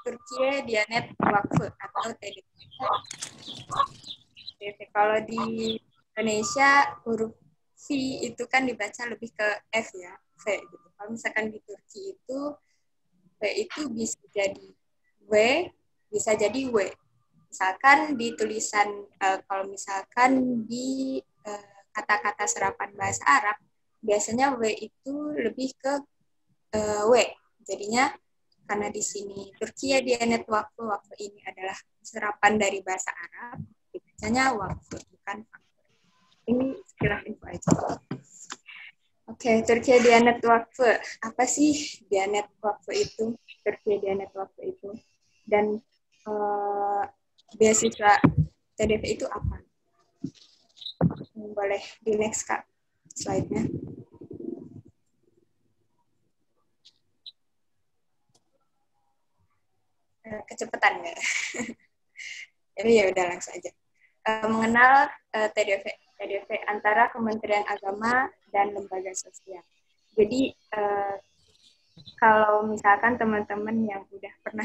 Türkiye Diyanet Vakfı atau TDV. Kalau di Indonesia huruf V itu kan dibaca lebih ke F ya, V gitu. Kalau misalkan di Turki itu V itu bisa jadi W, bisa jadi W. Misalkan di tulisan, kalau misalkan di kata-kata serapan bahasa Arab, biasanya W itu lebih ke W. Jadinya karena di sini Turkiye Diyanet Vakfı, waktu ini adalah serapan dari bahasa Arab, dibacanya waktu, bukan vakfı. Ini sekilas info aja. Oke, Turkiye Diyanet Vakfı. Apa sih Diyanet Vakfı itu? Turkiye Diyanet Vakfı itu. Dan beasiswa TDV itu apa? Boleh di next, Kak, slide-nya. Kecepatan nggak? Jadi ya udah langsung aja. Mengenal TDV antara Kementerian Agama dan lembaga sosial. Jadi kalau misalkan teman-teman yang udah pernah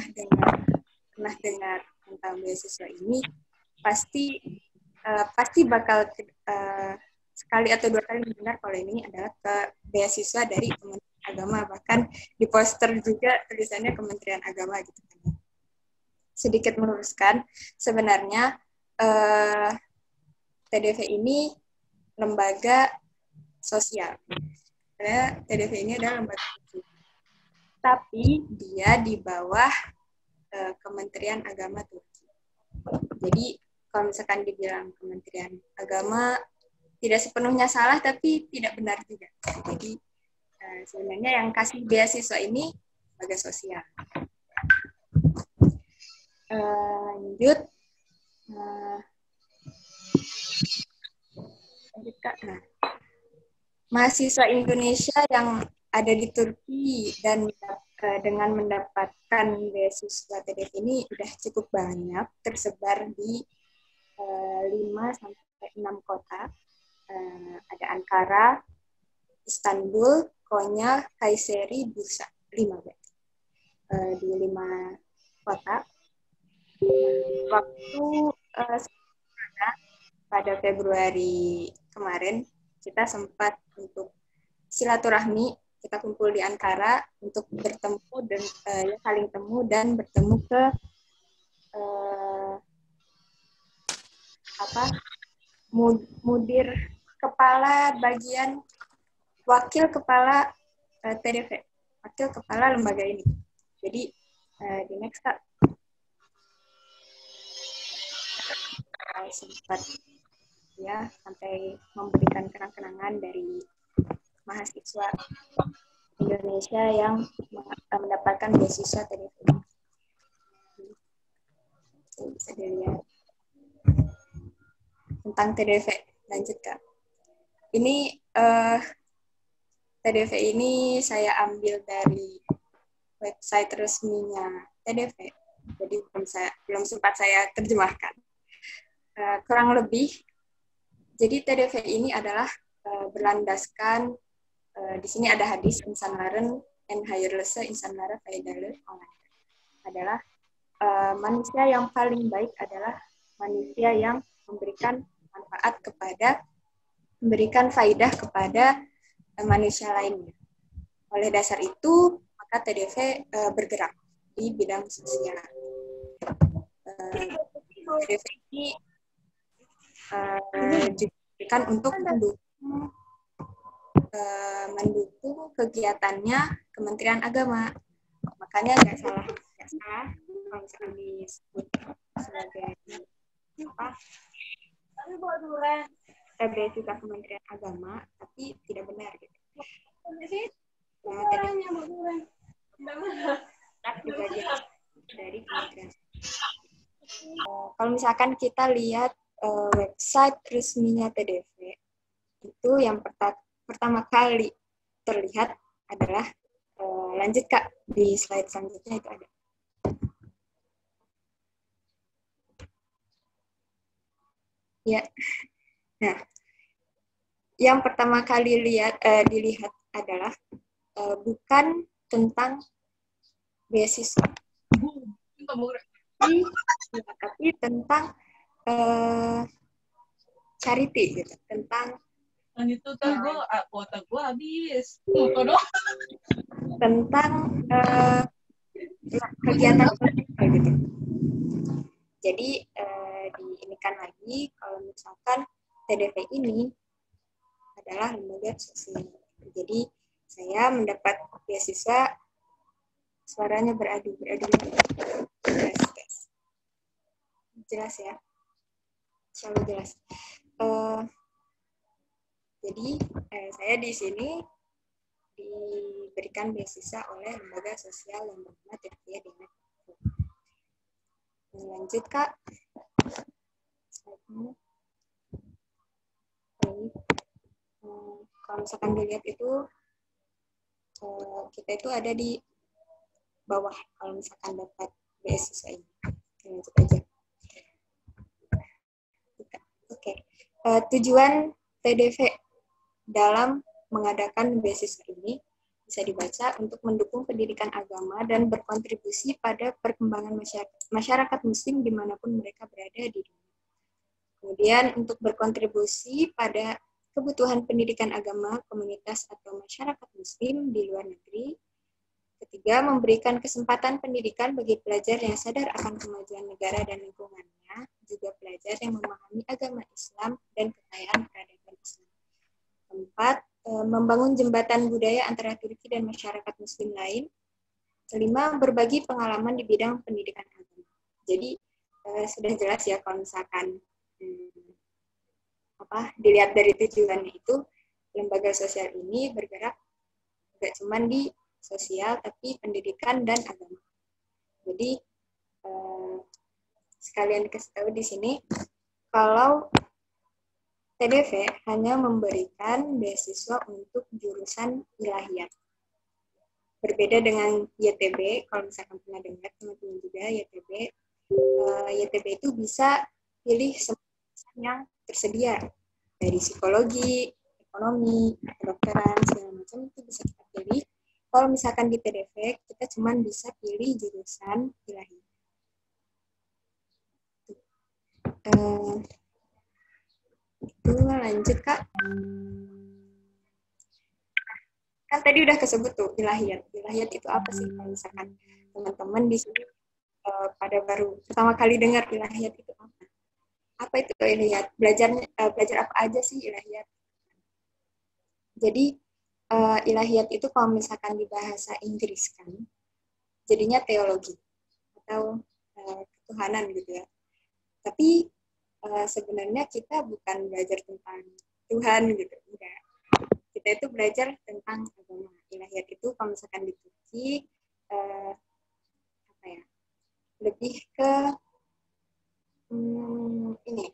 dengar tentang beasiswa ini, pasti bakal sekali atau dua kali mendengar kalau ini adalah beasiswa dari Kementerian Agama, bahkan di poster juga tulisannya Kementerian Agama gitu kan. Sedikit meluruskan, sebenarnya TDV ini lembaga sosial. Karena TDV ini adalah lembaga sosial. Tapi dia di bawah Kementerian Agama Turki. Jadi kalau misalkan dibilang Kementerian Agama tidak sepenuhnya salah, tapi tidak benar juga. Jadi sebenarnya yang kasih beasiswa ini lembaga sosial. Lanjut. Nah, mahasiswa Indonesia yang ada di Turki dan dengan mendapatkan beasiswa TDV ini udah cukup banyak, tersebar di 5-6 kota. Ada Ankara, Istanbul, Konya, Kayseri, Bursa. 5 berarti. Di 5 kota. Waktu pada Februari kemarin, kita sempat untuk silaturahmi, kita kumpul di Ankara untuk bertemu dan saling temu dan bertemu ke mudir kepala bagian, wakil kepala TDV, wakil kepala lembaga ini. Jadi di next, Kak. Sempat ya sampai memberikan kenang-kenangan dari mahasiswa Indonesia yang mendapatkan beasiswa TDV. Bisa dilihat tentang TDV. Lanjut, Kak. Ini TDV ini saya ambil dari website resminya TDV. Jadi belum sempat saya terjemahkan. Kurang lebih, jadi TDV ini adalah berlandaskan, di sini ada hadis insanların en hayırlısı insanlara faydalı olanlar. Adalah manusia yang paling baik adalah manusia yang memberikan manfaat memberikan faidah kepada manusia lainnya. Oleh dasar itu, maka TDV bergerak di bidang sosial. TDV ini diberikan untuk mendukung kegiatannya Kementerian Agama. Makanya nggak salah kalau misalkan disebut sebagai beasiswa Kementerian Agama, tapi tidak benar gitu. Dari Kementerian. Kalau misalkan kita lihat website resminya TDV, itu yang pertama kali terlihat adalah, lanjut, Kak, di slide selanjutnya itu ada. Ya, nah, yang pertama kali dilihat adalah bukan tentang beasiswa, tapi tentang charity gitu, tentang itu tuh kuota gue habis. Tentang kegiatan sosial gitu. Jadi diinikan lagi kalau misalkan TDV ini adalah lembaga sosial. Jadi saya mendapat beasiswa, suaranya beradu. Jelas ya? Selalu jelas. Jadi saya di sini diberikan beasiswa oleh lembaga sosial yang bernama TDV Demet. Lanjut Kak. Kalau misalkan dilihat itu kita itu ada di bawah kalau misalkan dapat beasiswa ini. Lanjut aja. Oke. Tujuan TDV dalam mengadakan beasiswa ini bisa dibaca untuk mendukung pendidikan agama dan berkontribusi pada perkembangan masyarakat muslim dimanapun mereka berada di dunia. Kemudian untuk berkontribusi pada kebutuhan pendidikan agama, komunitas atau masyarakat muslim di luar negeri. Ketiga, memberikan kesempatan pendidikan bagi pelajar yang sadar akan kemajuan negara dan lingkungannya, juga pelajar yang memahami agama Islam dan kekayaan peradaban Islam. Keempat, membangun jembatan budaya antara Turki dan masyarakat muslim lain. Kelima, berbagi pengalaman di bidang pendidikan agama. Jadi, sudah jelas ya kalau misalkan dilihat dari tujuannya itu, lembaga sosial ini bergerak tidak cuma di sosial, tapi pendidikan dan agama. Jadi, sekalian kasih tahu di sini, kalau TDV hanya memberikan beasiswa untuk jurusan ilahiyat. Berbeda dengan YTB, kalau misalkan pernah dengar teman-teman juga, YTB itu bisa pilih jurusan yang tersedia. Dari psikologi, ekonomi, kedokteran, segala macam itu bisa kita pilih. Kalau misalkan di TDV, kita cuma bisa pilih jurusan ilahiyat. Itu lanjut Kak. Kan tadi udah kesebut tuh ilahiyat. Ilahiyat itu apa sih? Kalau misalkan teman-teman di sini pada baru pertama kali dengar ilahiyat itu apa? Apa itu ilahiyat? Belajar apa aja sih ilahiyat? Jadi ilahiyat itu kalau misalkan di bahasa Inggris kan, jadinya teologi atau ketuhanan gitu ya. Tapi sebenarnya kita bukan belajar tentang Tuhan gitu, enggak. Kita itu belajar tentang agama. Ilahiyat itu kalau misalkan di Turki lebih ke ini.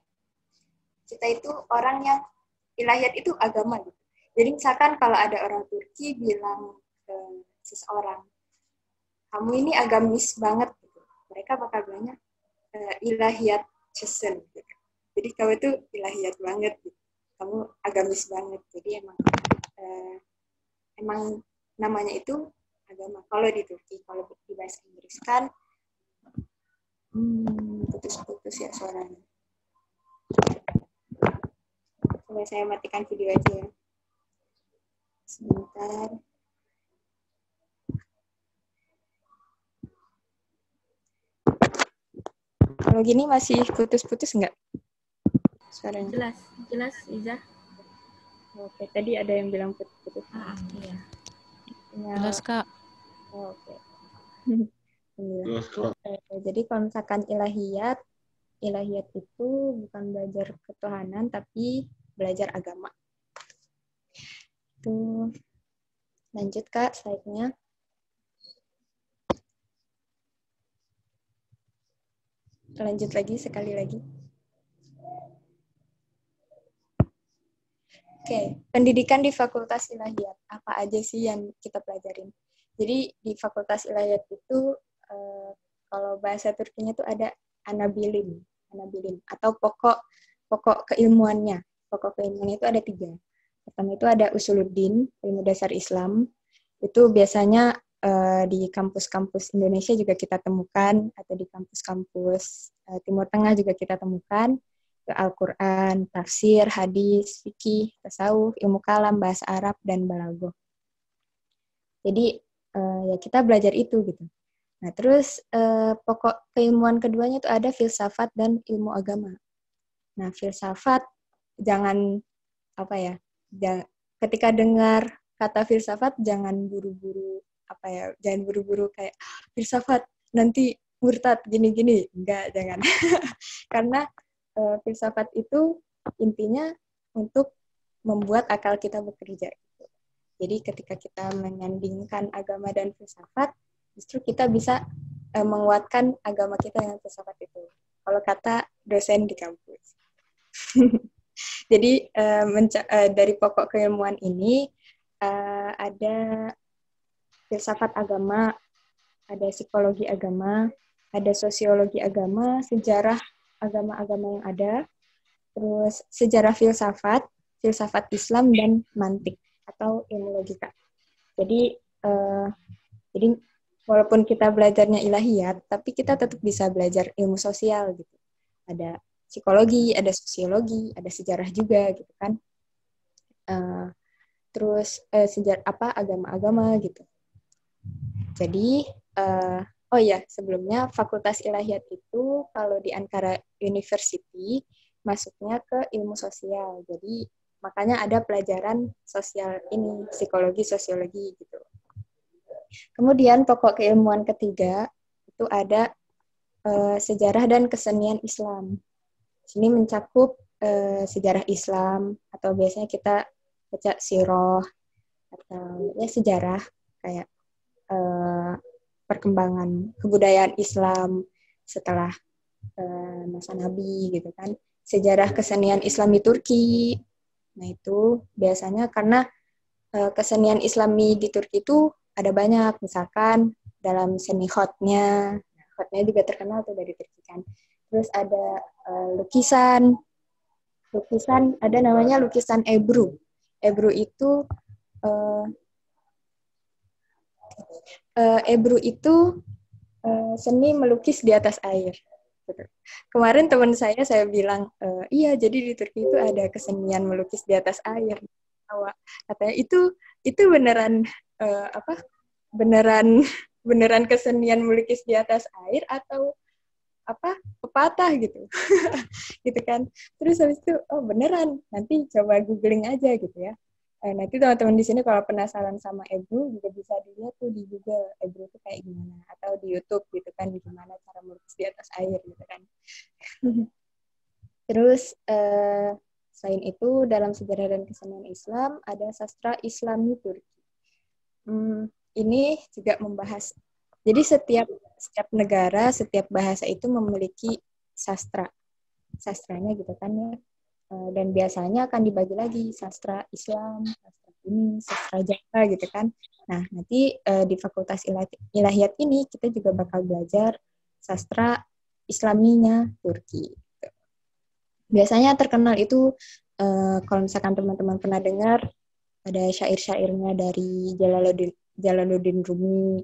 Kita itu orang yang ilahiyat itu agama gitu. Jadi misalkan kalau ada orang Turki bilang ke seseorang, kamu ini agamis banget gitu. Mereka bakal bilangnya ilahiyat cesen gitu. Jadi kamu itu ilahiyat banget gitu. Kamu agamis banget. Jadi emang namanya itu agama. Kalau di Turki, kalau di bahasa Inggris kan putus-putus ya suaranya. Coba saya matikan video aja ya. Sebentar. Kalau gini masih putus-putus nggak suaranya? Jelas Iza. Oke, tadi ada yang bilang putus-putus. Iya. Jelas Kak. Oke. Jadi kalau misalkan ilahiyat itu bukan belajar ketuhanan tapi belajar agama. Tuh. Lanjut Kak, slide-nya. Lanjut lagi, sekali lagi. Oke, pendidikan di Fakultas Ilahiyat. Apa aja sih yang kita pelajarin? Jadi di Fakultas Ilahiyat itu, kalau bahasa Turkinya itu ada anabilim atau pokok keilmuannya. Pokok keilmuannya itu ada 3. Pertama itu ada usuluddin, ilmu dasar Islam. Itu biasanya di kampus-kampus Indonesia juga kita temukan, atau di kampus-kampus Timur Tengah juga kita temukan, ke Al-Quran, tafsir, hadis, fikih, tasawuf, ilmu kalam, bahasa Arab, dan balaghah. Jadi ya kita belajar itu gitu. Nah terus pokok keilmuan keduanya itu ada filsafat dan ilmu agama. Nah filsafat jangan ketika dengar kata filsafat jangan buru-buru kayak filsafat nanti murtad gini-gini, enggak, jangan. Karena filsafat itu intinya untuk membuat akal kita bekerja. Jadi ketika kita menyandingkan agama dan filsafat, justru kita bisa menguatkan agama kita dengan filsafat itu. Kalau kata dosen di kampus. Jadi dari pokok keilmuan ini ada filsafat agama, ada psikologi agama, ada sosiologi agama, sejarah agama-agama yang ada, terus sejarah filsafat Islam, dan mantik atau ilmu logika. Jadi walaupun kita belajarnya ilahiyat, tapi kita tetap bisa belajar ilmu sosial gitu. Ada psikologi, ada sosiologi, ada sejarah juga gitu kan. Terus sejarah agama-agama gitu. Jadi sebelumnya Fakultas Ilahiyat itu kalau di Ankara University masuknya ke ilmu sosial. Jadi makanya ada pelajaran sosial ini, psikologi, sosiologi gitu. Kemudian pokok keilmuan ketiga itu ada sejarah dan kesenian Islam. Sini mencakup sejarah Islam, atau biasanya kita baca sirah atau ya sejarah kayak perkembangan kebudayaan Islam setelah masa Nabi gitu kan. Sejarah kesenian Islam di Turki. Nah itu biasanya karena kesenian Islami di Turki itu ada banyak, misalkan dalam seni khotnya juga terkenal tuh dari Turki kan. Terus ada lukisan ada namanya lukisan Ebru. Ebru itu seni melukis di atas air. Kemarin teman saya bilang, iya jadi di Turki itu ada kesenian melukis di atas air. Katanya itu beneran beneran kesenian melukis di atas air atau pepatah gitu. Gitu kan. Terus habis itu beneran, nanti coba googling aja gitu ya. Nanti teman-teman di sini kalau penasaran sama Ebru juga bisa dilihat tuh di Google Ebru itu kayak gimana, atau di YouTube gitu kan, gimana cara melukis di atas air gitu kan. Terus selain itu dalam sejarah dan kesenian Islam ada sastra Islami Turki. Ini juga membahas, jadi setiap negara, setiap bahasa itu memiliki sastranya gitu kan ya. Dan biasanya akan dibagi lagi sastra Islam, sastra ini, sastra Jawa gitu kan. Nah, nanti di Fakultas Ilahiyat ini kita juga bakal belajar sastra Islaminya Turki. Biasanya terkenal itu kalau misalkan teman-teman pernah dengar ada syair-syairnya dari Jalaluddin Rumi,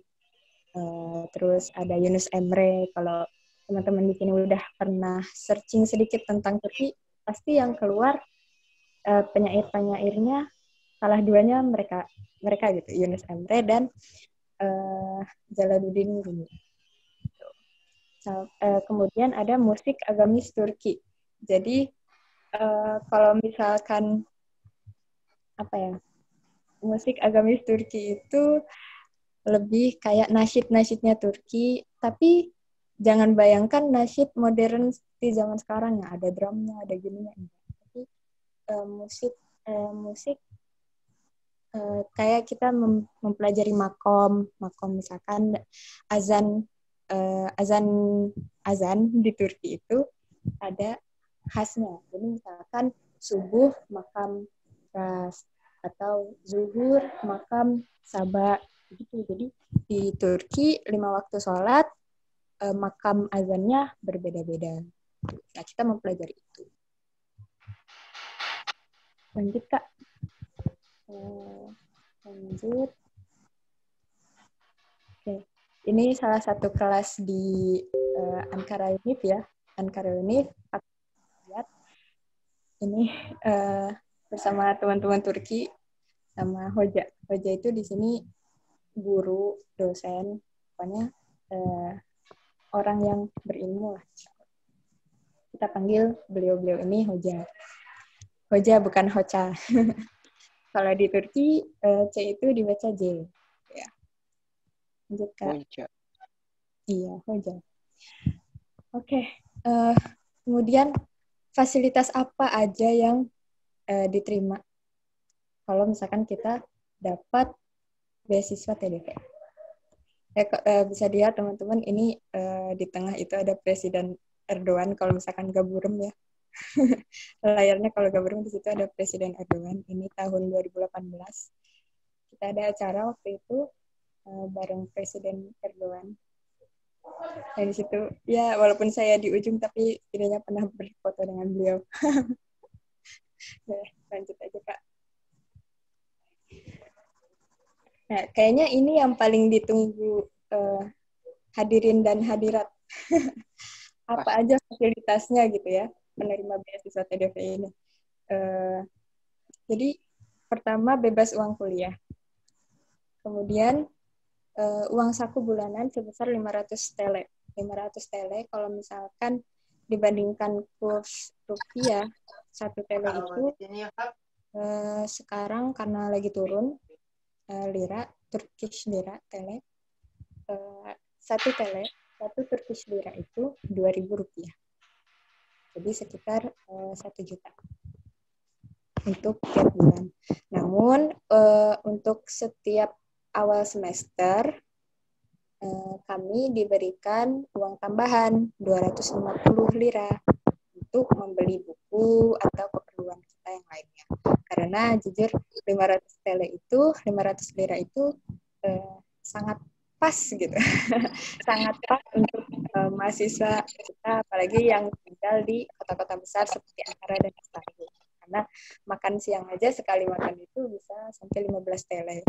terus ada Yunus Emre. Kalau teman-teman di sini udah pernah searching sedikit tentang Turki, pasti yang keluar penyair-penyairnya salah duanya mereka gitu, Yunus Emre dan Jalaluddin Rumi. Kemudian ada musik agamis Turki. Jadi kalau misalkan musik agamis Turki itu lebih kayak nasyid-nasyidnya Turki, tapi jangan bayangkan nasyid modern seperti zaman sekarang ya, ada drumnya, ada gininya. Tapi musik kayak kita mempelajari makom misalkan azan di Turki itu ada khasnya. Jadi misalkan subuh makam ras atau zuhur makam sabah gitu. Jadi di Turki 5 waktu sholat makam azannya berbeda-beda. Nah, kita mempelajari itu. Lanjut Kak. Lanjut. Ini salah satu kelas di Ankara Univ ya. Ankara Univ. Aku lihat ini bersama teman-teman Turki sama Hoja. Hoja itu di sini guru, dosen, pokoknya orang yang berilmu lah. Kita panggil beliau-beliau ini Hoja. Hoja bukan Hoca. Kalau di Turki, C itu dibaca J. Ya. Lanjut, Kak. Hoja. Iya, Hoja. Oke. Kemudian, fasilitas apa aja yang diterima kalau misalkan kita dapat beasiswa TDP? Bisa dilihat, teman-teman, ini di tengah itu ada Presiden Erdogan, kalau misalkan gak burem ya. Layarnya kalau gak burem, di situ ada Presiden Erdogan. Ini tahun 2018. Kita ada acara waktu itu bareng Presiden Erdogan. Nah, di situ ya walaupun saya di ujung tapi setidaknya pernah berfoto dengan beliau. Nah, lanjut aja, Kak. Nah, kayaknya ini yang paling ditunggu hadirin dan hadirat. Apa aja fasilitasnya gitu ya, penerima beasiswa TDP ini. Jadi pertama bebas uang kuliah. Kemudian uang saku bulanan sebesar 500 tele. 500 tele kalau misalkan dibandingkan kurs rupiah, 1 tele itu sekarang karena lagi turun lira, Turkish lira, tele, 1 tele, 1 Turkish lira itu 2.000 rupiah. Jadi sekitar 1 juta untuk tiap bulan. Namun untuk setiap awal semester kami diberikan uang tambahan 250 lira untuk membeli buku atau keperluan kita yang lainnya. Karena jujur 500 tele itu, 500 lira itu sangat pas gitu. Sangat pas untuk mahasiswa kita, apalagi yang tinggal di kota-kota besar seperti Ankara dan Istanbul. Karena makan siang aja sekali makan itu bisa sampai 15 tele.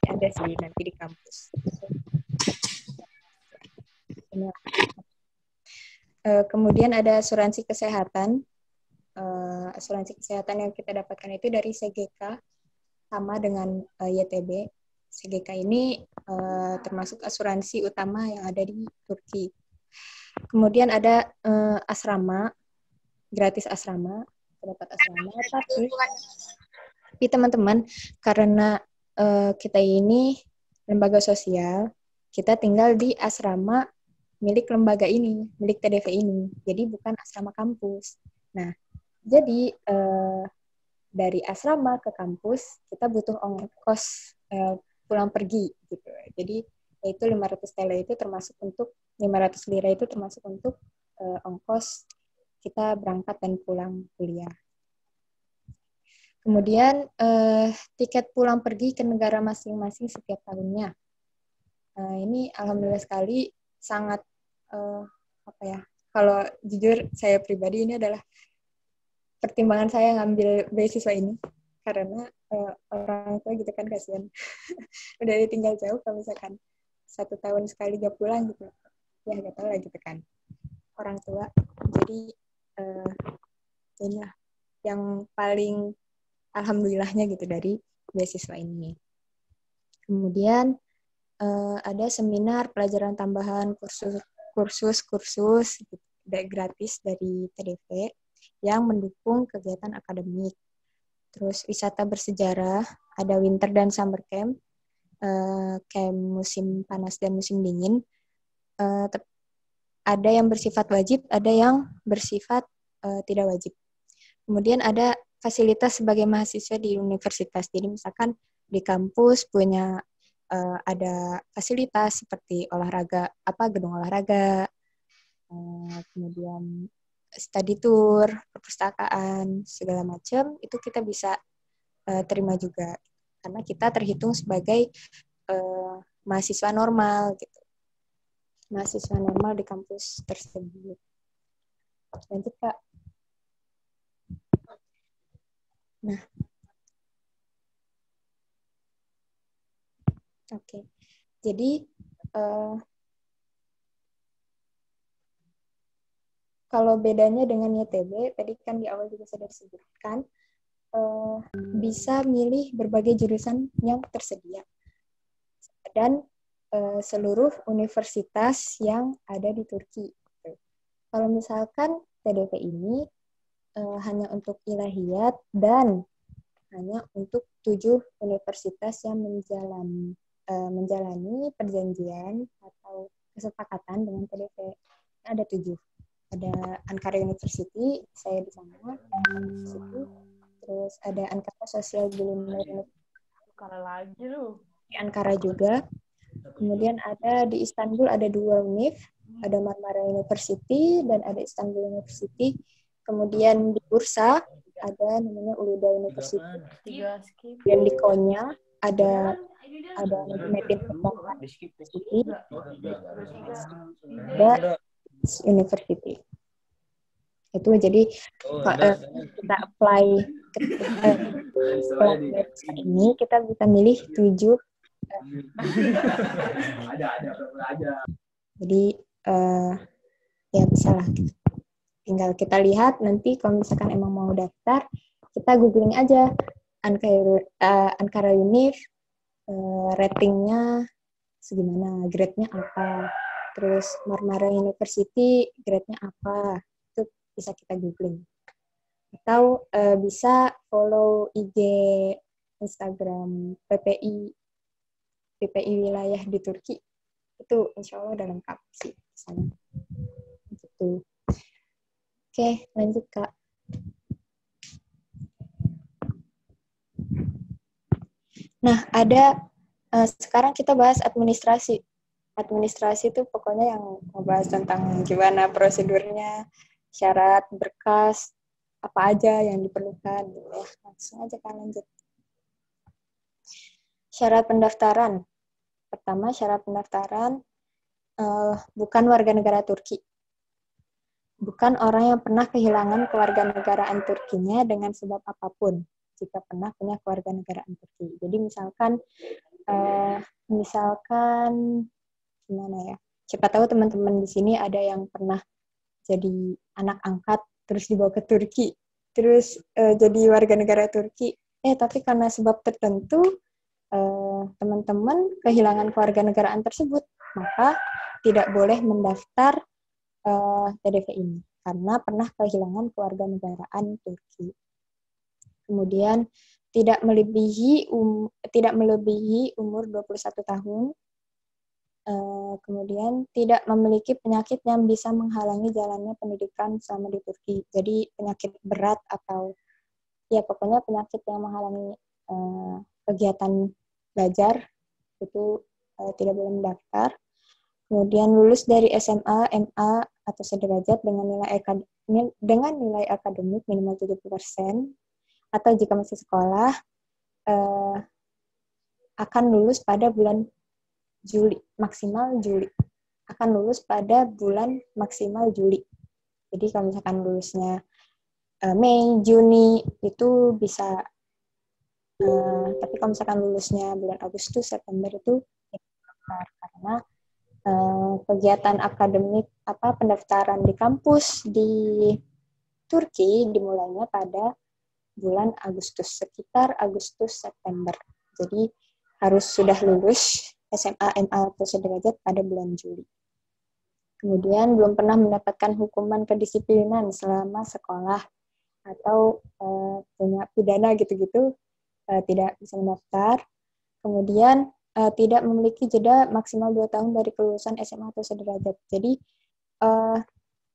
Ada sih nanti di kampus. Kemudian ada asuransi kesehatan. Asuransi kesehatan yang kita dapatkan itu dari SGK, sama dengan YTB. SGK ini termasuk asuransi utama yang ada di Turki. Kemudian ada asrama, gratis asrama, dapat asrama. Tapi teman-teman, karena kita ini lembaga sosial, kita tinggal di asrama milik lembaga ini, milik TDV ini. Jadi bukan asrama kampus. Nah, jadi dari asrama ke kampus kita butuh ongkos pulang pergi gitu. Jadi itu 500 tele itu termasuk untuk 500 lira itu termasuk untuk ongkos kita berangkat dan pulang kuliah. Kemudian tiket pulang pergi ke negara masing-masing setiap tahunnya. Ini alhamdulillah sekali sangat apa ya? Kalau jujur saya pribadi ini adalah pertimbangan saya ngambil beasiswa ini karena orang tua gitu kan kasihan. Udah ditinggal jauh kalau misalkan 1 tahun sekali gak pulang gitu. Ya gak tahu lah gitu kan. Orang tua. Jadi inilah yang paling alhamdulillahnya gitu dari beasiswa ini. Kemudian ada seminar pelajaran tambahan, kursus gratis dari TDV yang mendukung kegiatan akademik. Terus wisata bersejarah, ada winter dan summer camp, camp musim panas dan musim dingin. Ada yang bersifat wajib, ada yang bersifat tidak wajib. Kemudian ada fasilitas sebagai mahasiswa di universitas. Jadi misalkan di kampus punya ada fasilitas seperti olahraga, gedung olahraga, kemudian study tour, perpustakaan, segala macam, itu kita bisa terima juga. Karena kita terhitung sebagai mahasiswa normal gitu. Mahasiswa normal di kampus tersebut. Lanjut, Kak. Nah. Oke. Jadi kalau bedanya dengan YTB, tadi kan di awal juga sudah disebutkan, bisa milih berbagai jurusan yang tersedia. Dan seluruh universitas yang ada di Turki. Kalau misalkan TDP ini hanya untuk ilahiyat dan hanya untuk 7 universitas yang menjalani perjanjian atau kesepakatan dengan TDP. Ada 7. Ada Ankara University, saya di sana. Terus ada Ankara Social Bilimler University. Ankara lagi lu. Di Ankara juga. Kemudian ada di Istanbul ada 2 univ, ada Marmara University dan ada Istanbul University. Kemudian di Bursa ada namanya Uludağ University. Dan di Konya ada Metin University. Ada University. Itu jadi kita apply ini kita bisa milih 7. Jadi ya bisa lah. Tinggal kita lihat nanti kalau misalkan emang mau daftar, kita googling aja Ankara Univ, ratingnya segimana, grade-nya apa. Terus Marmara University, grade-nya apa. Itu bisa kita googling. Atau bisa follow IG Instagram PPI wilayah di Turki. Itu insya Allah udah lengkap sih di sana. Gitu. Oke, lanjut Kak. Nah, sekarang kita bahas administrasi. Administrasi itu pokoknya yang membahas tentang gimana prosedurnya, syarat, berkas, apa aja yang diperlukan. Ya, langsung aja Kak lanjut. Syarat pendaftaran. Pertama, syarat pendaftaran bukan warga negara Turki. Bukan orang yang pernah kehilangan kewarganegaraan Turkinya dengan sebab apapun, jika pernah punya kewarganegaraan Turki. Jadi misalkan gimana ya? Siapa tahu teman-teman di sini ada yang pernah jadi anak angkat terus dibawa ke Turki, terus jadi warga negara Turki. Tapi karena sebab tertentu teman-teman kehilangan kewarganegaraan tersebut, maka tidak boleh mendaftar TDV ini karena pernah kehilangan kewarganegaraan Turki. Kemudian tidak melebihi umur 21 tahun. Kemudian tidak memiliki penyakit yang bisa menghalangi jalannya pendidikan selama di Turki. Jadi penyakit berat atau ya pokoknya penyakit yang menghalangi kegiatan belajar itu tidak boleh mendaftar. Kemudian lulus dari SMA, MA, atau sederajat dengan nilai akademik minimal 70%, atau jika masih sekolah, akan lulus pada bulan Juli, maksimal Juli. Akan lulus pada bulan maksimal Juli. Jadi kalau misalkan lulusnya Mei, Juni, itu bisa, tapi kalau misalkan lulusnya bulan Agustus, September itu karena kegiatan akademik pendaftaran di kampus di Turki dimulainya pada bulan Agustus, sekitar Agustus September. Jadi harus sudah lulus SMA, MA atau sederajat pada bulan Juli. Kemudian belum pernah mendapatkan hukuman kedisiplinan selama sekolah atau punya pidana gitu-gitu, tidak bisa mendaftar. Kemudian tidak memiliki jeda maksimal 2 tahun dari kelulusan SMA atau sederajat. Jadi,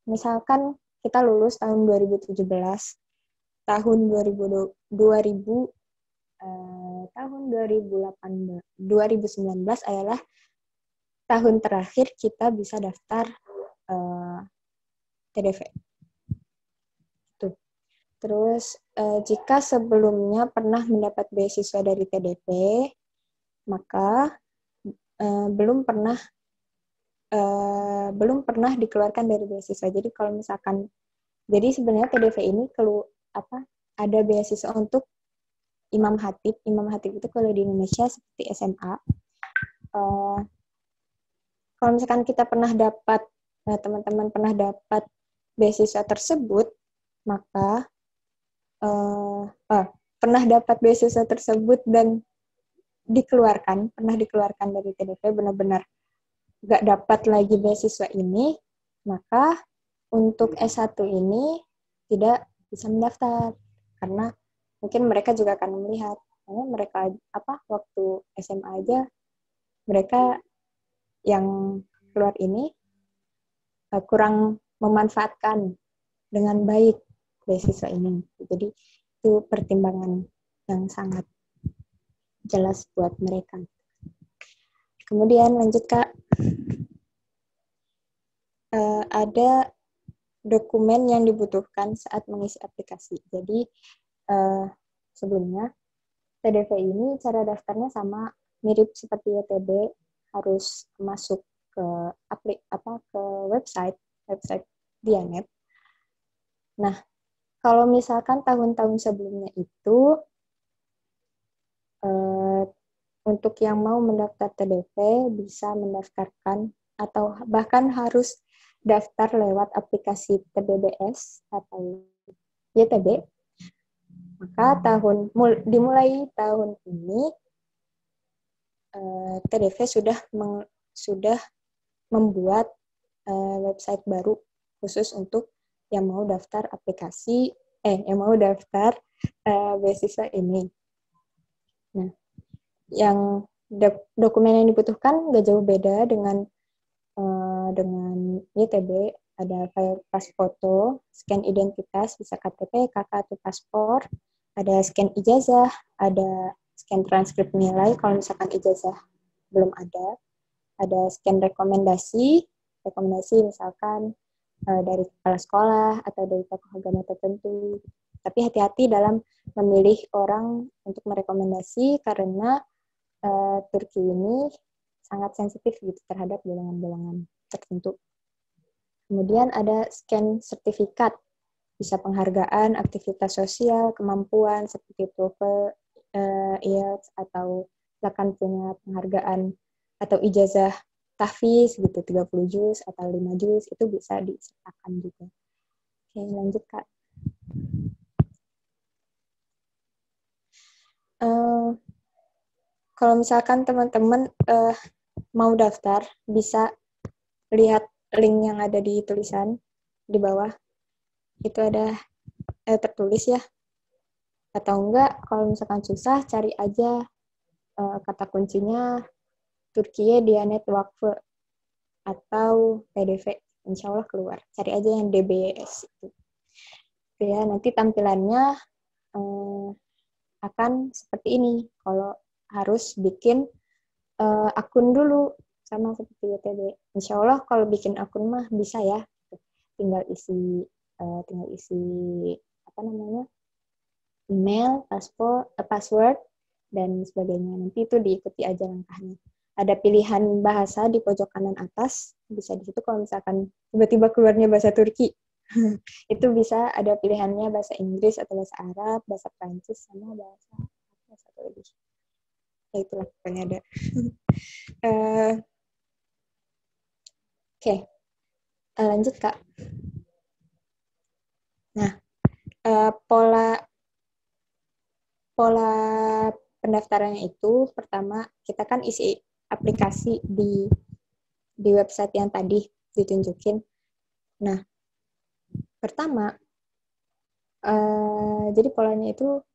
misalkan kita lulus tahun 2017, tahun 2019 adalah tahun terakhir kita bisa daftar TDV. Terus, jika sebelumnya pernah mendapat beasiswa dari TDP, maka belum pernah dikeluarkan dari beasiswa. Jadi kalau misalkan, jadi sebenarnya TDV ini ada beasiswa untuk imam khatib. Imam khatib itu kalau di Indonesia seperti SMA. kalau misalkan kita teman-teman pernah dapat beasiswa tersebut, maka pernah dapat beasiswa tersebut dan pernah dikeluarkan dari TDP, benar-benar nggak dapat lagi beasiswa ini, maka untuk S1 ini tidak bisa mendaftar. Karena mungkin mereka juga akan melihat, mereka waktu SMA aja, mereka yang keluar ini kurang memanfaatkan dengan baik beasiswa ini. Jadi itu pertimbangan yang sangat jelas buat mereka. Kemudian lanjut Kak, ada dokumen yang dibutuhkan saat mengisi aplikasi. Jadi sebelumnya TDV ini cara daftarnya sama, mirip seperti YTB, harus masuk ke website Dianet. Nah, kalau misalkan tahun-tahun sebelumnya itu untuk yang mau mendaftar TDV bisa mendaftarkan atau bahkan harus daftar lewat aplikasi TBBS atau YTB. Maka dimulai tahun ini TDV sudah membuat website baru khusus untuk yang mau daftar beasiswa ini. Nah, yang dokumen yang dibutuhkan nggak jauh beda dengan YTB. Ada file pas foto, scan identitas, bisa KTP, KK, atau paspor, ada scan ijazah, ada scan transkrip nilai kalau misalkan ijazah belum ada scan rekomendasi misalkan dari kepala sekolah atau dari tokoh agama tertentu. Tapi hati-hati dalam memilih orang untuk merekomendasi karena Turki ini sangat sensitif gitu terhadap golongan-golongan tertentu. Kemudian ada scan sertifikat, bisa penghargaan, aktivitas sosial, kemampuan seperti TOEFL, IELTS, atau bahkan punya penghargaan atau ijazah tahfiz gitu, 30 juz atau 5 juz, itu bisa disertakan juga. Oke, lanjut Kak. Kalau misalkan teman-teman mau daftar, bisa lihat link yang ada di tulisan di bawah. Itu ada tertulis ya. Atau enggak, kalau misalkan susah, cari aja kata kuncinya Türkiye Diyanet Vakfı atau TDV. Insya Allah keluar. Cari aja yang DBS itu. Ya, nanti tampilannya akan seperti ini. Kalau harus bikin akun dulu sama seperti YTB. Insya Allah kalau bikin akun mah bisa ya. Tinggal isi email, password, dan sebagainya. Nanti itu diikuti aja langkahnya. Ada pilihan bahasa di pojok kanan atas, bisa di situ kalau misalkan tiba-tiba keluarnya bahasa Turki. Itu bisa ada pilihannya bahasa Inggris atau bahasa Arab, bahasa Prancis, sama bahasa satu lagi. Ya itulah pokoknya ada. Oke. Lanjut Kak. Nah, pola pendaftarannya itu pertama kita kan isi aplikasi di website yang tadi ditunjukin. Nah, pertama jadi polanya itu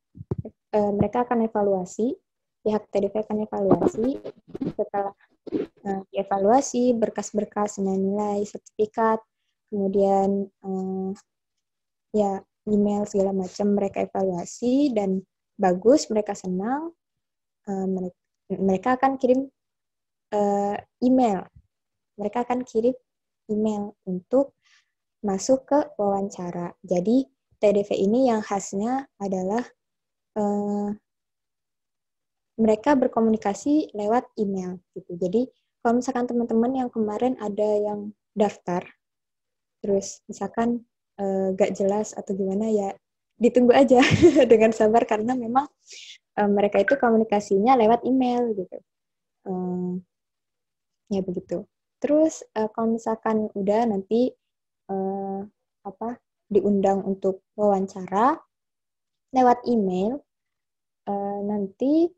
mereka akan evaluasi, pihak TDV akan evaluasi, setelah evaluasi berkas-berkas, nilai, sertifikat, kemudian email segala macam mereka evaluasi dan bagus, mereka senang, mereka akan kirim email. Mereka akan kirim email untuk masuk ke wawancara. Jadi TDV ini yang khasnya adalah mereka berkomunikasi lewat email gitu. Jadi kalau misalkan teman-teman yang kemarin ada yang daftar, terus misalkan gak jelas atau gimana ya, ditunggu aja dengan sabar karena memang mereka itu komunikasinya lewat email gitu. Ya begitu. Terus kalau misalkan udah nanti diundang untuk wawancara lewat email, nanti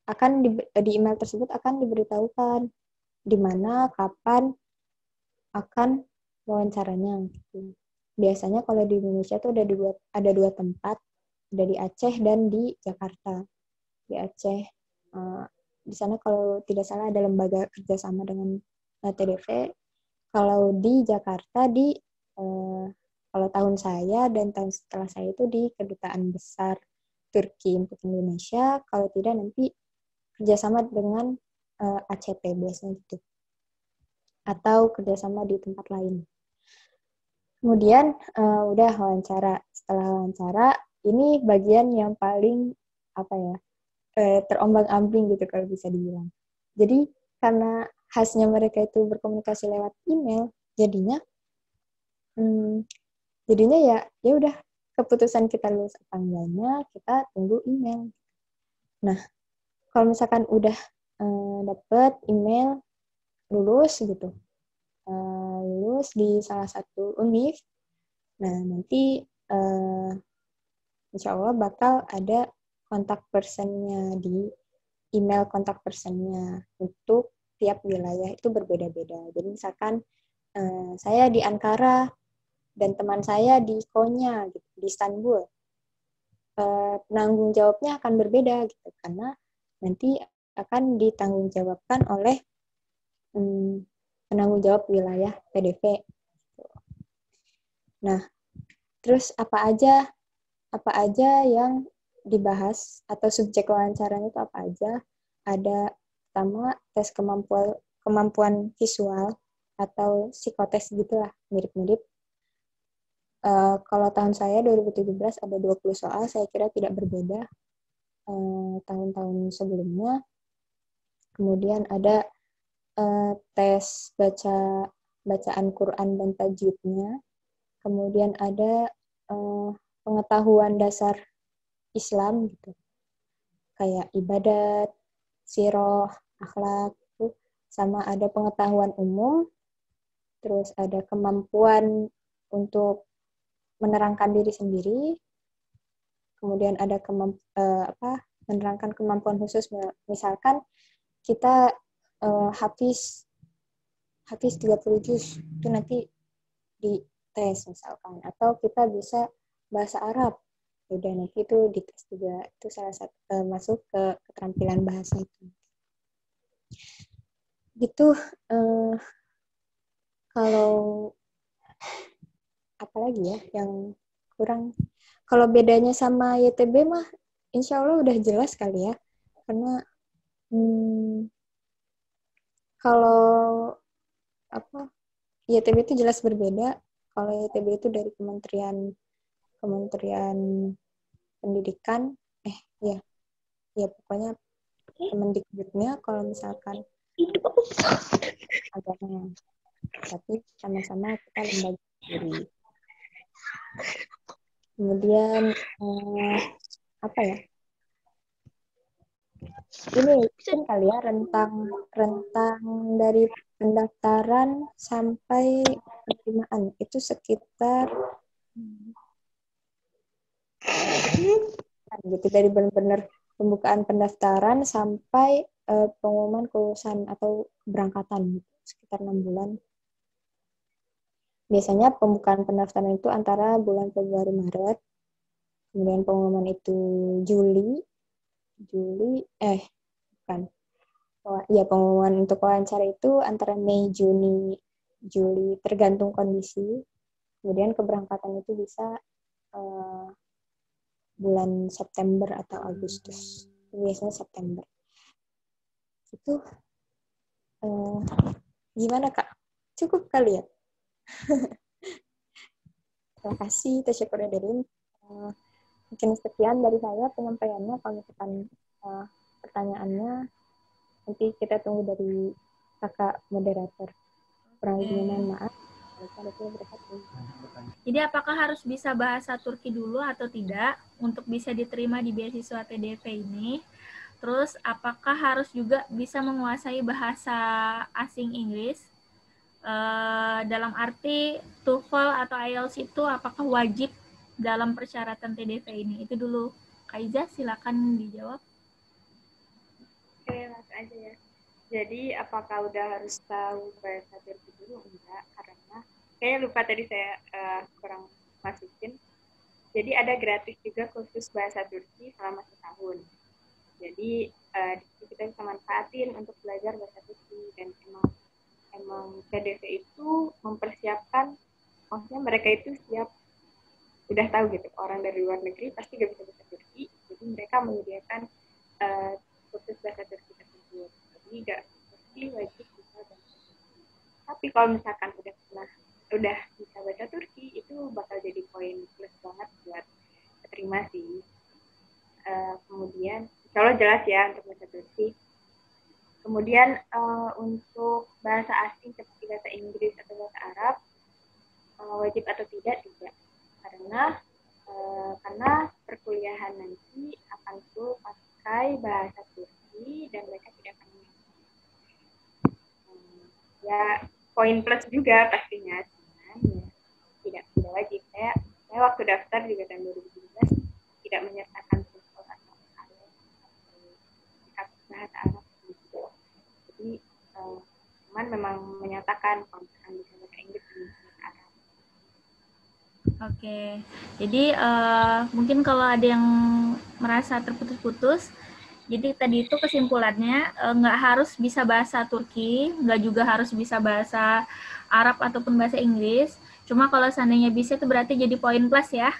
akan di email tersebut akan diberitahukan di mana, kapan akan wawancaranya. Gitu. Biasanya kalau di Indonesia tuh ada dua tempat, ada di Aceh dan di Jakarta. Di Aceh, di sana kalau tidak salah ada lembaga kerjasama dengan TDV. Kalau di Jakarta kalau tahun saya dan tahun setelah saya itu di Kedutaan Besar Turki untuk Indonesia. Kalau tidak nanti kerjasama dengan ACT biasanya gitu. Atau kerjasama di tempat lain. Kemudian udah wawancara. Setelah wawancara, ini bagian yang paling terombang-ambing gitu kalau bisa dibilang. Jadi karena khasnya mereka itu berkomunikasi lewat email, jadinya ya udah keputusan kita lulus apa enggaknya kita tunggu email. Nah kalau misalkan udah dapet email lulus gitu, lulus di salah satu univ, nah nanti insya Allah bakal ada kontak personnya di email kontak personnya untuk tiap wilayah itu berbeda-beda. Jadi misalkan saya di Ankara dan teman saya di Konya gitu, di Istanbul, penanggung jawabnya akan berbeda gitu karena nanti akan ditanggungjawabkan oleh penanggung jawab wilayah TDV. Nah, terus apa aja yang dibahas atau subjek wawancaranya itu apa aja? Ada pertama tes kemampuan visual atau psikotes gitulah, mirip-mirip. Kalau tahun saya 2017 ada 20 soal, saya kira tidak berbeda tahun-tahun sebelumnya. Kemudian ada tes bacaan Quran dan tajwidnya. Kemudian ada pengetahuan dasar Islam gitu. Kayak ibadat, sirah, akhlak, sama ada pengetahuan umum. Terus ada kemampuan untuk menerangkan diri sendiri. Kemudian ada menerangkan kemampuan khusus, misalkan kita hafiz 30 juz itu nanti di tes misalkan, atau kita bisa bahasa Arab, udah nanti itu dites juga, itu salah satu masuk ke keterampilan bahasa itu. Gitu. Kalau apalagi ya yang kurang, kalau bedanya sama YTB mah insya Allah udah jelas kali ya, karena kalau YTB itu jelas berbeda. Kalau YTB itu dari Kementerian Pendidikan, ya pokoknya Kemendikbudnya. Kalau misalkan agaknya, tapi sama-sama kita lembaga sendiri. Kemudian ini mungkin kali ya rentang dari pendaftaran sampai penerimaan itu sekitar gitu, dari benar-benar pembukaan pendaftaran sampai pengumuman kelulusan atau keberangkatan gitu, sekitar 6 bulan. Biasanya pembukaan pendaftaran itu antara bulan Februari Maret, kemudian pengumuman itu pengumuman untuk wawancara itu antara Mei, Juni, Juli, tergantung kondisi. Kemudian keberangkatan itu bisa bulan September atau Agustus. Biasanya September. Itu gimana Kak? Cukup kali ya? Terima kasih, tasyakur ederin. Mungkin sekian dari saya penyampaiannya. Kalau misalkan pertanyaannya, nanti kita tunggu dari kakak moderator. Kurang lebihnya mohon maaf. Jadi apakah harus bisa bahasa Turki dulu atau tidak untuk bisa diterima di beasiswa TDV ini? Terus apakah harus juga bisa menguasai bahasa asing Inggris? Dalam arti TOEFL atau IELTS itu apakah wajib dalam persyaratan TDV ini? Itu dulu. Kak Iza, silakan dijawab. Oke, langsung aja ya. Jadi apakah udah harus tahu bahasa Turki dulu? Enggak, karena kayaknya lupa tadi saya kurang masukin. Jadi ada gratis juga kursus bahasa Turki selama setahun. Jadi kita bisa manfaatin untuk belajar bahasa Turki, dan emang TDV itu mempersiapkan, maksudnya mereka itu siap, udah tahu gitu orang dari luar negeri pasti gak bisa bahasa Turki, jadi mereka menyediakan kursus bahasa Turki tersebut. Jadi gak mesti wajib bisa bahasa Turki. Tapi kalau misalkan udah bisa bahasa Turki, itu bakal jadi poin plus banget buat keterima sih. Kemudian kalau jelas ya untuk bahasa Turki. Kemudian untuk bahasa asing seperti bahasa Inggris atau bahasa Arab, wajib atau tidak? Tidak. Karena perkuliahan nanti akan full pakai bahasa Turki dan mereka tidak akan ya poin plus juga pastinya, cuman ya tidak wajib. Saya waktu daftar juga tahun 2017 tidak menyertakan TOEFL atau IELTS atau bahasa Arab gitu. Jadi cuman memang menyatakan kalau misalkan bisa bahasa Inggris dan bahasa Arab. Oke, jadi mungkin kalau ada yang merasa terputus-putus, jadi tadi itu kesimpulannya nggak harus bisa bahasa Turki, nggak juga harus bisa bahasa Arab ataupun bahasa Inggris. Cuma kalau seandainya bisa itu berarti jadi poin plus ya.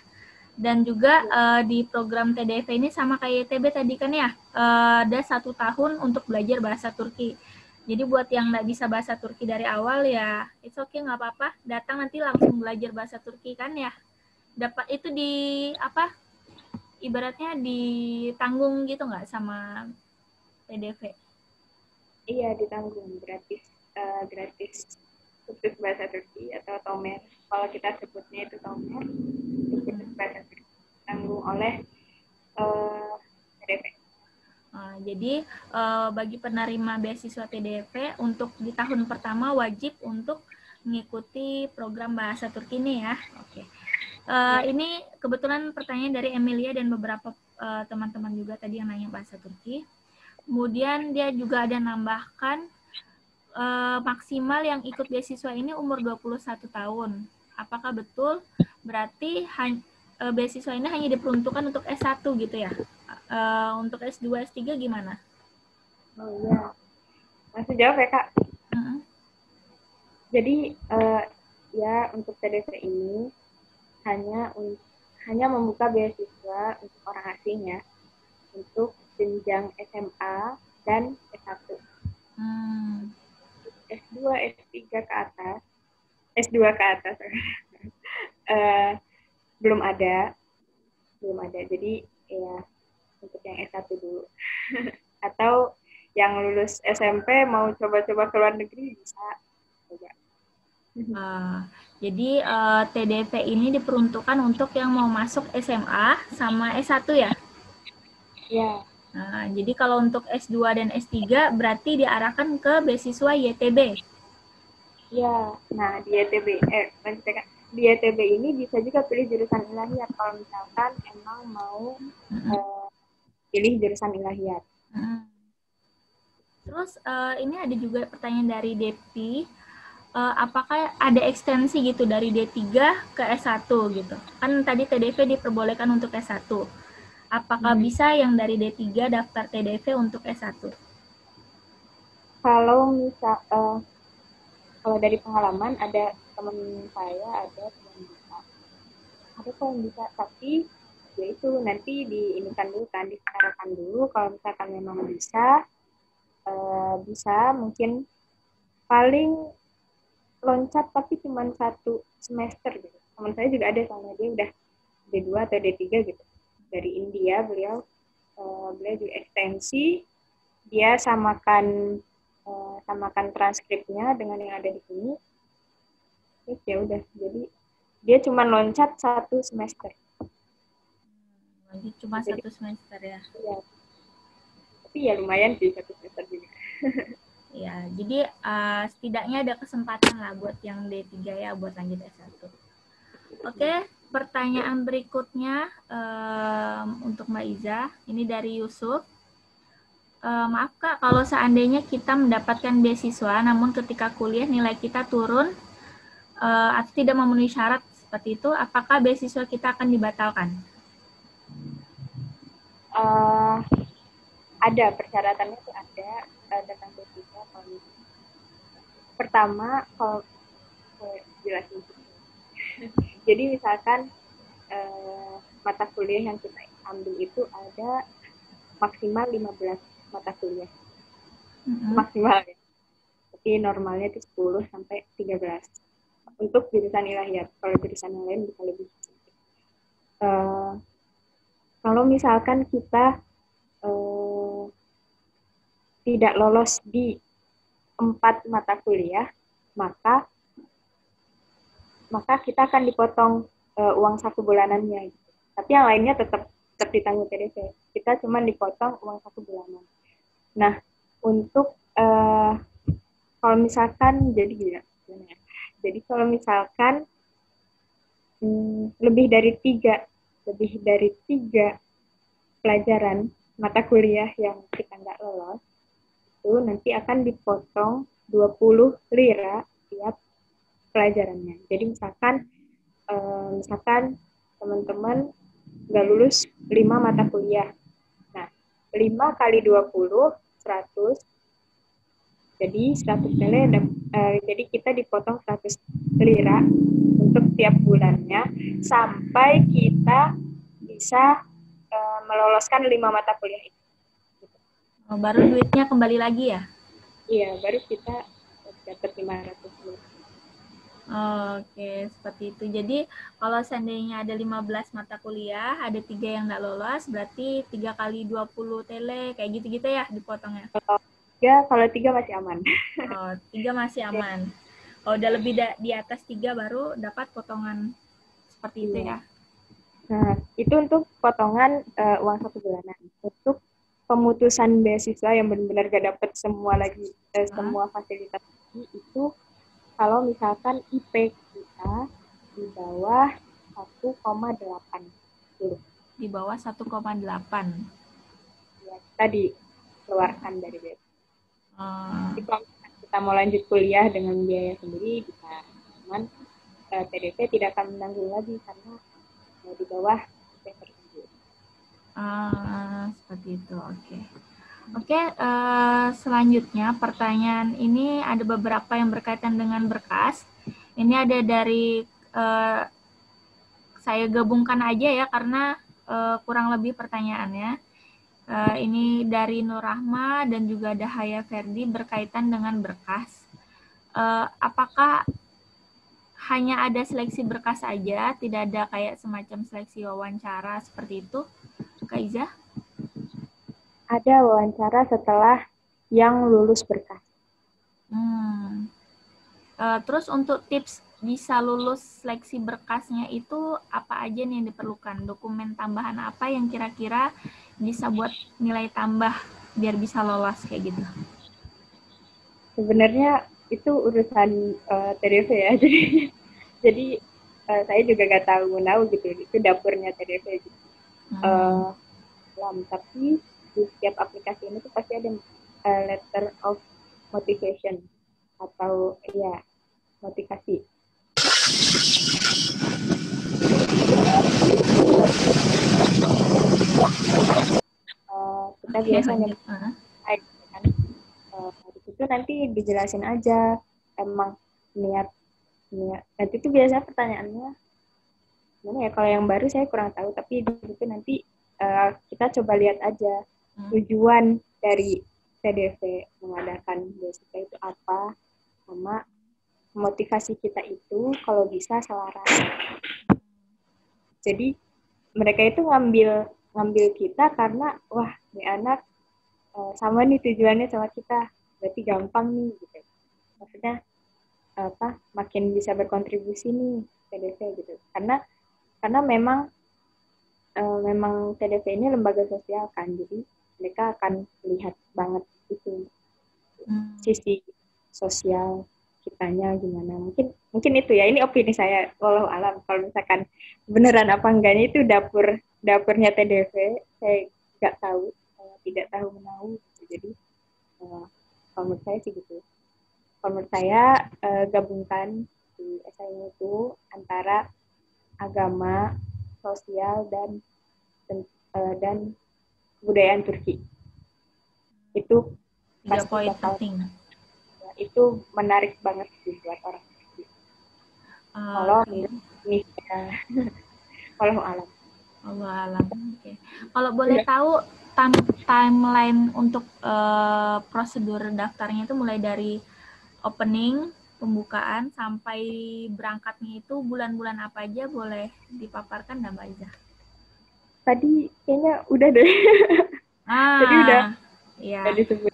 Dan juga di program TDV ini sama kayak YTB tadi kan ya, ada 1 tahun untuk belajar bahasa Turki. Jadi buat yang nggak bisa bahasa Turki dari awal ya, it's okay, nggak apa-apa. Datang nanti langsung belajar bahasa Turki kan ya. Dapat itu di apa? Ibaratnya ditanggung gitu nggak sama TDV? Iya, ditanggung, gratis kursus bahasa Turki atau Tomer. Kalau kita sebutnya itu Tomer, kursus bahasa Turki ditanggung oleh TDV. Jadi bagi penerima beasiswa TDV untuk di tahun pertama wajib untuk mengikuti program bahasa Turki ini ya. Oke. Ini kebetulan pertanyaan dari Emilia dan beberapa teman-teman juga tadi yang nanya bahasa Turki. Kemudian dia juga ada nambahkan maksimal yang ikut beasiswa ini umur 21 tahun. Apakah betul? Berarti beasiswa ini hanya diperuntukkan untuk S1 gitu ya? Untuk S2, S3 gimana? Oh iya. Langsung jawab ya, Kak. Jadi ya untuk TDV ini hanya membuka beasiswa untuk orang asing ya, untuk jenjang SMA dan S1. S2, S3 ke atas, S2 ke atas belum ada. Jadi ya untuk yang S1 dulu. Atau yang lulus SMP mau coba-coba ke luar negeri bisa coba. Jadi TDV ini diperuntukkan untuk yang mau masuk SMA sama S1 ya? Ya. Nah, jadi kalau untuk S2 dan S3 berarti diarahkan ke beasiswa YTB? Ya, nah di YTB ini bisa juga pilih jurusan ilahiyat kalau misalkan emang mau pilih jurusan ilahiyat. Terus ini ada juga pertanyaan dari Depi, apakah ada ekstensi gitu dari D3 ke S1 gitu? Kan tadi TDV diperbolehkan untuk S1. Apakah bisa yang dari D3 daftar TDV untuk S1? Kalau dari pengalaman ada teman saya ada yang bisa, tapi ya itu nanti disetarakan dulu. Kalau misalkan memang bisa mungkin paling loncat tapi cuma 1 semester gitu. Teman saya juga ada, soalnya dia udah D2 atau D3 gitu. Dari India beliau juga ekstensi, dia samakan transkripnya dengan yang ada di sini. Terus ya udah, jadi dia cuma loncat 1 semester. Jadi cuma 1 semester ya? Iya. Tapi ya lumayan sih 1 semester juga. Ya, jadi setidaknya ada kesempatan lah buat yang D3 ya, buat lanjut S1. Oke, pertanyaan berikutnya untuk Mbak Iza. Ini dari Yusuf. Maaf Kak, kalau seandainya kita mendapatkan beasiswa, namun ketika kuliah nilai kita turun atau tidak memenuhi syarat seperti itu, apakah beasiswa kita akan dibatalkan? Ada persyaratannya tuh ada tentang beasiswa. Pertama, kalau jelasin. Jadi misalkan mata kuliah yang kita ambil itu ada maksimal 15 mata kuliah. Maksimal ya. Tapi normalnya itu 10 sampai 13. Untuk jurusan ilahiyat. Kalau jurusan yang lain bisa lebih. Kalau misalkan kita tidak lolos di 4 mata kuliah, maka kita akan dipotong uang 1 bulanannya. Tapi yang lainnya tetap ditanggung TDP. Kita cuma dipotong uang 1 bulanan. Nah, untuk kalau misalkan jadi kalau misalkan lebih dari 3 pelajaran mata kuliah yang kita nggak lolos, itu nanti akan dipotong 20 lira tiap pelajarannya. Jadi misalkan teman-teman nggak lulus 5 mata kuliah. Nah, 5 kali 20, 100. Jadi 100 lira, jadi kita dipotong 100 lira untuk tiap bulannya sampai kita bisa meloloskan 5 mata kuliah itu. Baru duitnya kembali lagi ya? Iya, baru kita dapat 500 lira. Oke, seperti itu. Jadi kalau seandainya ada 15 mata kuliah, ada 3 yang nggak lolos, berarti 3 kali 20 tele, kayak gitu-gitu ya dipotongnya? Kalau 3 masih aman. Oh, 3 masih aman. Kalau udah lebih di atas 3 baru dapat potongan seperti itu ya? Nah, itu untuk potongan uang 1 bulanan. Untuk pemutusan beasiswa yang benar-benar gak dapat semua lagi, semua fasilitas lagi, itu kalau misalkan IP kita di bawah 1,8. Di bawah 1,8. Ya, kita dikeluarkan dari beasiswa. Jadi kalau kita mau lanjut kuliah dengan biaya sendiri bisa, cuman TDP tidak akan menanggung lagi karena di bawah yang tersebut. Seperti itu, oke. Oke, selanjutnya pertanyaan ini ada beberapa yang berkaitan dengan berkas. Ini ada dari saya gabungkan aja ya karena kurang lebih pertanyaannya. Ini dari Nur Rahma dan juga ada Haya Ferdi berkaitan dengan berkas. Apakah hanya ada seleksi berkas saja, tidak ada kayak semacam seleksi wawancara seperti itu, Kak Iza? Ada wawancara setelah yang lulus berkas. Terus untuk tips bisa lulus seleksi berkasnya itu apa aja nih yang diperlukan? Dokumen tambahan apa yang kira-kira bisa buat nilai tambah biar bisa lolos kayak gitu? Sebenarnya itu urusan TDV ya, jadi saya juga nggak tahu gitu, itu dapurnya TDV gitu. Tapi di setiap aplikasi ini tuh pasti ada letter of motivation atau ya motivasi. Kita biasanya di situ nanti dijelasin aja emang niat. Nanti itu biasanya pertanyaannya gimana ya, kalau yang baru saya kurang tahu, tapi di situ nanti kita coba lihat aja tujuan dari TDV mengadakan beasiswa itu apa, sama motivasi kita itu kalau bisa selaras. Jadi mereka itu ngambil kita karena wah ini anak sama nih tujuannya sama kita, berarti gampang nih gitu. Maksudnya makin bisa berkontribusi nih TDV gitu. Karena memang TDV ini lembaga sosial kan, jadi mereka akan lihat banget itu sisi sosial kitanya gimana. Mungkin itu ya, ini opini saya, walau alam. Kalau misalkan beneran apa enggaknya itu dapurnya TDV, saya nggak tahu, tidak tahu menahu. Jadi kalau menurut saya sih gitu. Kalau menurut saya gabungkan di esainya itu antara agama, sosial dan kebudayaan Turki. Itu 3 poin penting. Itu menarik banget buat orang. Kalau ini kalau alam. Allah alam. Okay. Kalau boleh tahu timeline untuk prosedur daftarnya itu mulai dari opening, pembukaan sampai berangkatnya itu bulan-bulan apa aja, boleh dipaparkan nggak Mbak Iza? Tadi kayaknya udah deh. Tadi udah. Iya. Udah disebut.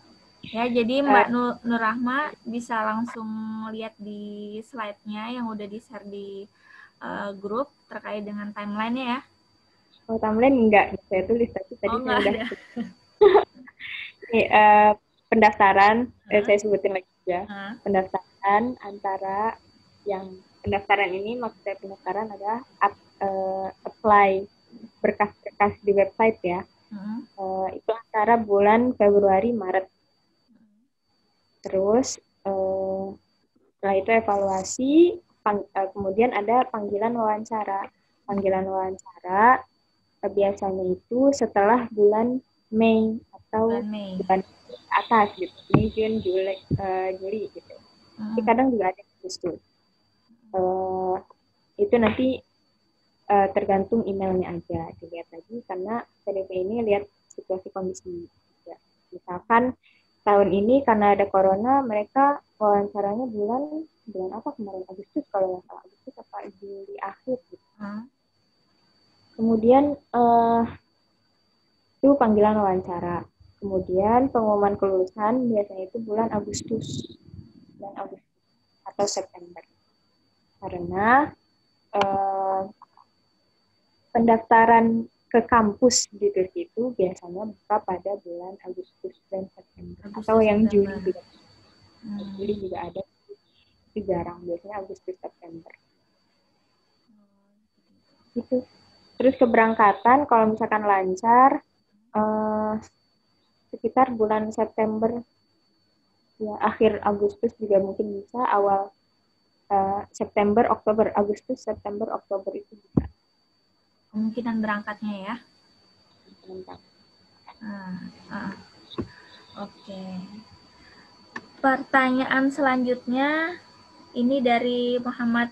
Ya, jadi Mbak Nur Rahma bisa langsung lihat di slide-nya yang udah di-share di grup terkait dengan timeline-nya ya. Oh, timeline enggak, saya tulis tadi saya udah. Ini pendaftaran, saya sebutin lagi ya. Pendaftaran antara yang pendaftaran ini, maksud saya pendaftaran adalah apply berkas-berkas di website ya. Itu antara bulan Februari Maret. Terus setelah itu evaluasi, kemudian ada panggilan wawancara. Panggilan wawancara biasanya itu setelah bulan Mei atau bulan atas gitu, Mei, Juni, Juli gitu. Tapi kadang juga ada Agustus. Itu nanti tergantung emailnya aja dilihat lagi, karena PDP ini lihat situasi kondisi. Ya. Misalkan tahun ini karena ada corona, mereka wawancaranya bulan apa kemarin, Agustus kalau nggak salah, Agustus apa Juli akhir gitu. Kemudian itu panggilan wawancara. Kemudian pengumuman kelulusan biasanya itu bulan Agustus atau September. Karena pendaftaran ke kampus di Turki itu biasanya buka pada bulan Agustus dan September. Atau yang Juli juga. Juli juga ada, itu jarang, biasanya Agustus September. Gitu. Terus keberangkatan kalau misalkan lancar sekitar bulan September, ya akhir Agustus juga mungkin bisa, awal September, Oktober, Agustus, September, Oktober itu bisa. Kemungkinan berangkatnya ya. Oke. Pertanyaan selanjutnya ini dari Muhammad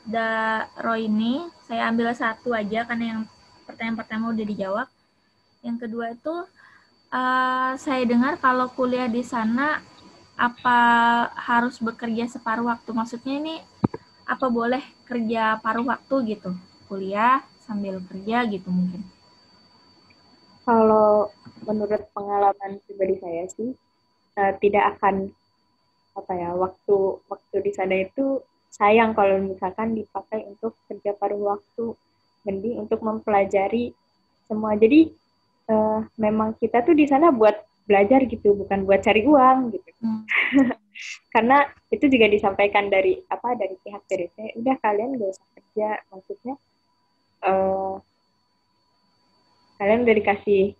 Roini. Saya ambil satu aja karena yang pertanyaan pertama udah dijawab. Yang kedua itu saya dengar kalau kuliah di sana apa harus bekerja separuh waktu? Maksudnya ini apa boleh kerja paruh waktu gitu? Kuliah sambil kerja gitu mungkin. Kalau menurut pengalaman pribadi saya sih tidak akan waktu di sana itu sayang kalau misalkan dipakai untuk kerja paruh waktu, mending untuk mempelajari semua. Jadi memang kita tuh di sana buat belajar gitu, bukan buat cari uang gitu. Karena itu juga disampaikan dari pihak TDP, udah kalian gak usah kerja, maksudnya kalian udah dikasih